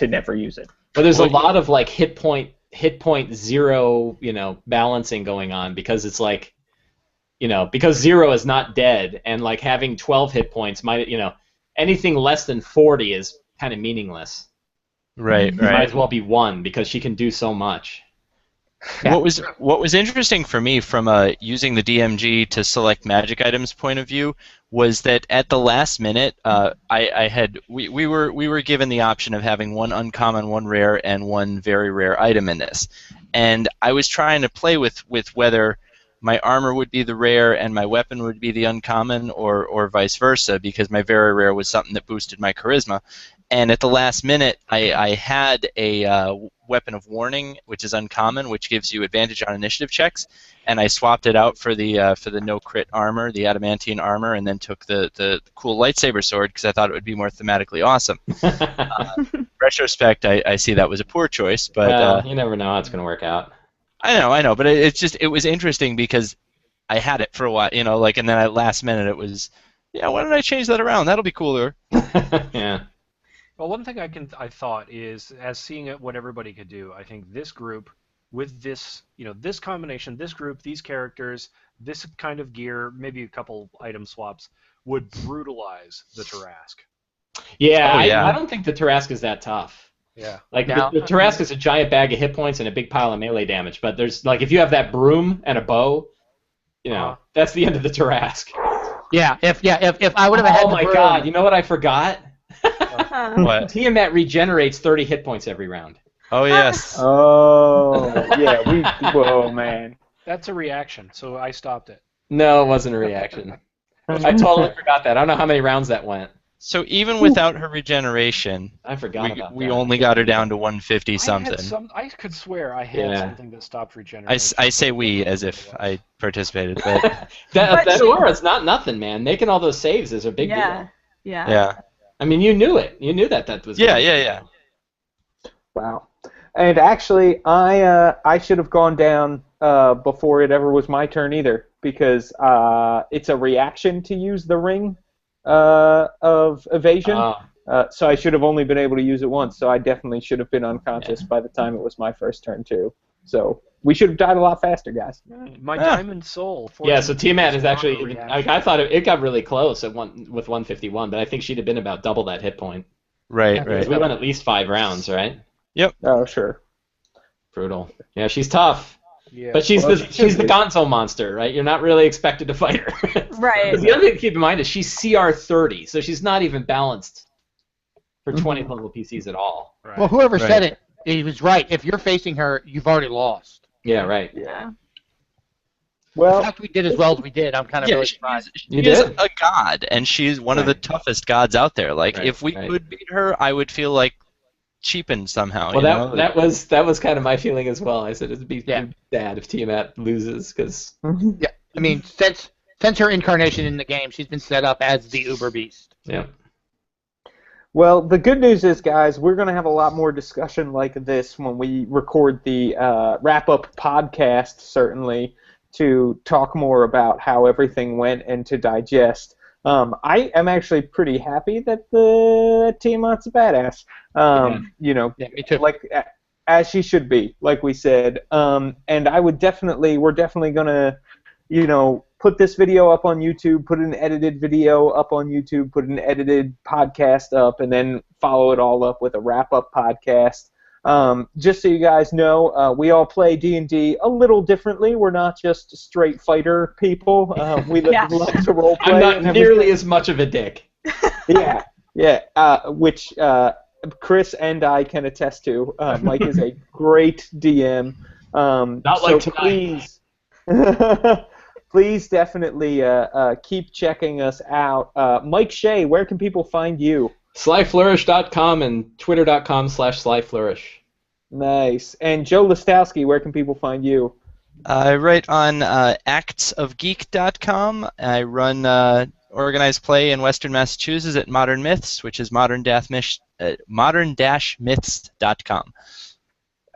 never use it. But there's a lot of like hit point zero, you know, balancing going on because it's like, you know, because 0 is not dead, and like having 12 hit points might, you know, anything less than 40 is kind of meaningless. Right. Might as well be 1 because she can do so much. Yeah. What was interesting for me from using the DMG to select magic items point of view was that at the last minute, we were given the option of having 1 uncommon, 1 rare, and 1 very rare item in this, and I was trying to play with whether my armor would be the rare and my weapon would be the uncommon, or vice versa, because my very rare was something that boosted my charisma. And at the last minute, I had a weapon of warning, which is uncommon, which gives you advantage on initiative checks, and I swapped it out for the no crit armor, the adamantine armor, and then took the cool lightsaber sword because I thought it would be more thematically awesome. Retrospect, I see that was a poor choice, but well, you never know how it's going to work out. I know, but it was interesting because I had it for a while, like, and then at last minute it was, yeah, why don't I change that around? That'll be cooler. Yeah. Well, one thing I thought is, as seeing what everybody could do, I think this group with this, this combination, this group, these characters, this kind of gear, maybe a couple item swaps, would brutalize the Tarask. Yeah, Oh, yeah. I don't think the Tarask is that tough. Yeah. Like, the Tarask is a giant bag of hit points and a big pile of melee damage, but there's, like, if you have that broom and a bow, that's the end of the Tarask. Yeah, if I would have had Oh my god, you know what I forgot? What? Tiamat regenerates 30 hit points every round. Oh, yes. Oh, yeah. Whoa, man. That's a reaction, so I stopped it. No, it wasn't a reaction. I totally forgot that. I don't know how many rounds that went. So even without her regeneration, I forgot about we that. only got her down to 150 something. I could swear I had something that stopped regeneration. I say we as if I participated, but that aura is not nothing, man. Making all those saves is a big deal. Yeah. yeah. I mean, you knew it. You knew that was. Yeah. Wow. And actually, I should have gone down before it ever was my turn either, because it's a reaction to use the ring of evasion. So I should have only been able to use it once. So I definitely should have been unconscious by the time it was my first turn too. So we should have died a lot faster, guys. My diamond soul. Yeah, so Tiamat is actually. reaction. I thought it got really close with 151, but I think she'd have been about double that hit point. Right. Because we went at least 5 rounds, right? Yep. Oh, sure. Brutal. Yeah, she's tough. Yeah. But she's the Gonzo monster, right? You're not really expected to fight her. Right. The other thing to keep in mind is she's CR 30, so she's not even balanced for 20 level PCs at all. Right. Well, whoever said it, he was right. If you're facing her, you've already lost. Yeah, right. Yeah. Well, The fact we did as well as we did, I'm kind of really surprised. She is a god, and she's one of the toughest gods out there. Like, if we could beat her, I would feel like cheapened somehow. Well, that was kind of my feeling as well. I said it'd be sad if Tiamat loses, because Yeah, I mean, since her incarnation in the game, she's been set up as the Uber Beast. yeah. well, the good news is, guys, we're going to have a lot more discussion like this when we record the wrap-up podcast, certainly, to talk more about how everything went and to digest. I am actually pretty happy that the Tiamat's a badass. Yeah, me too. Like as she should be, like we said. And we're definitely gonna, put this video up on YouTube, put an edited video up on YouTube, put an edited podcast up, and then follow it all up with a wrap-up podcast. Just so you guys know, we all play D&D a little differently. We're not just straight fighter people. We love to role play. I'm not nearly as much of a dick. Which Chris and I can attest to. Mike is a great DM. Not like tonight. Please definitely keep checking us out. Mike Shea, where can people find you? Slyflourish.com and twitter.com/slyflourish. Nice. And Joe Lastowski, where can people find you? I write on actsofgeek.com. I run organized play in Western Massachusetts at Modern Myths, which is modern-myths.com.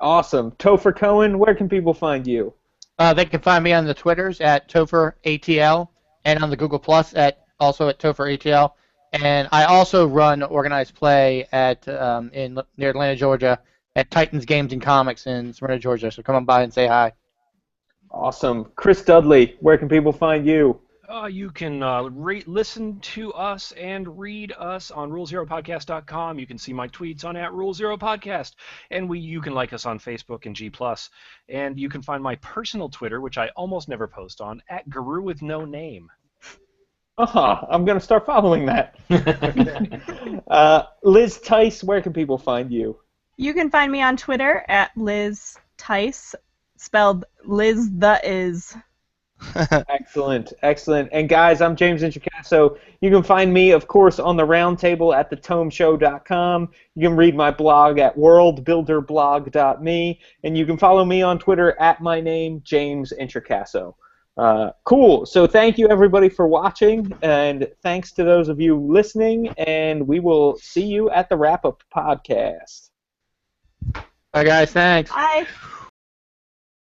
Awesome. Topher Cohen, where can people find you? They can find me on the Twitters at TopherATL and on the Google Plus also at TopherATL. And I also run organized play at near Atlanta, Georgia, at Titans Games and Comics in Smyrna, Georgia. So come on by and say hi. Awesome. Chris Dudley, where can people find you? You can listen to us and read us on RuleZeroPodcast.com. You can see my tweets on @RuleZeroPodcast. And you can like us on Facebook and G+. And you can find my personal Twitter, which I almost never post on, @GuruWithNoName. I'm going to start following that. Liz Theis, where can people find you? You can find me on Twitter @Liz Theis, spelled Liz the is. Excellent, excellent. And guys, I'm James Introcaso. You can find me, of course, on the roundtable at thetomeshow.com. You can read my blog at worldbuilderblog.me, and you can follow me on Twitter at my name, James Introcaso. Cool. So thank you, everybody, for watching, and thanks to those of you listening, and we will see you at the wrap-up podcast. Bye, guys. Thanks. Bye.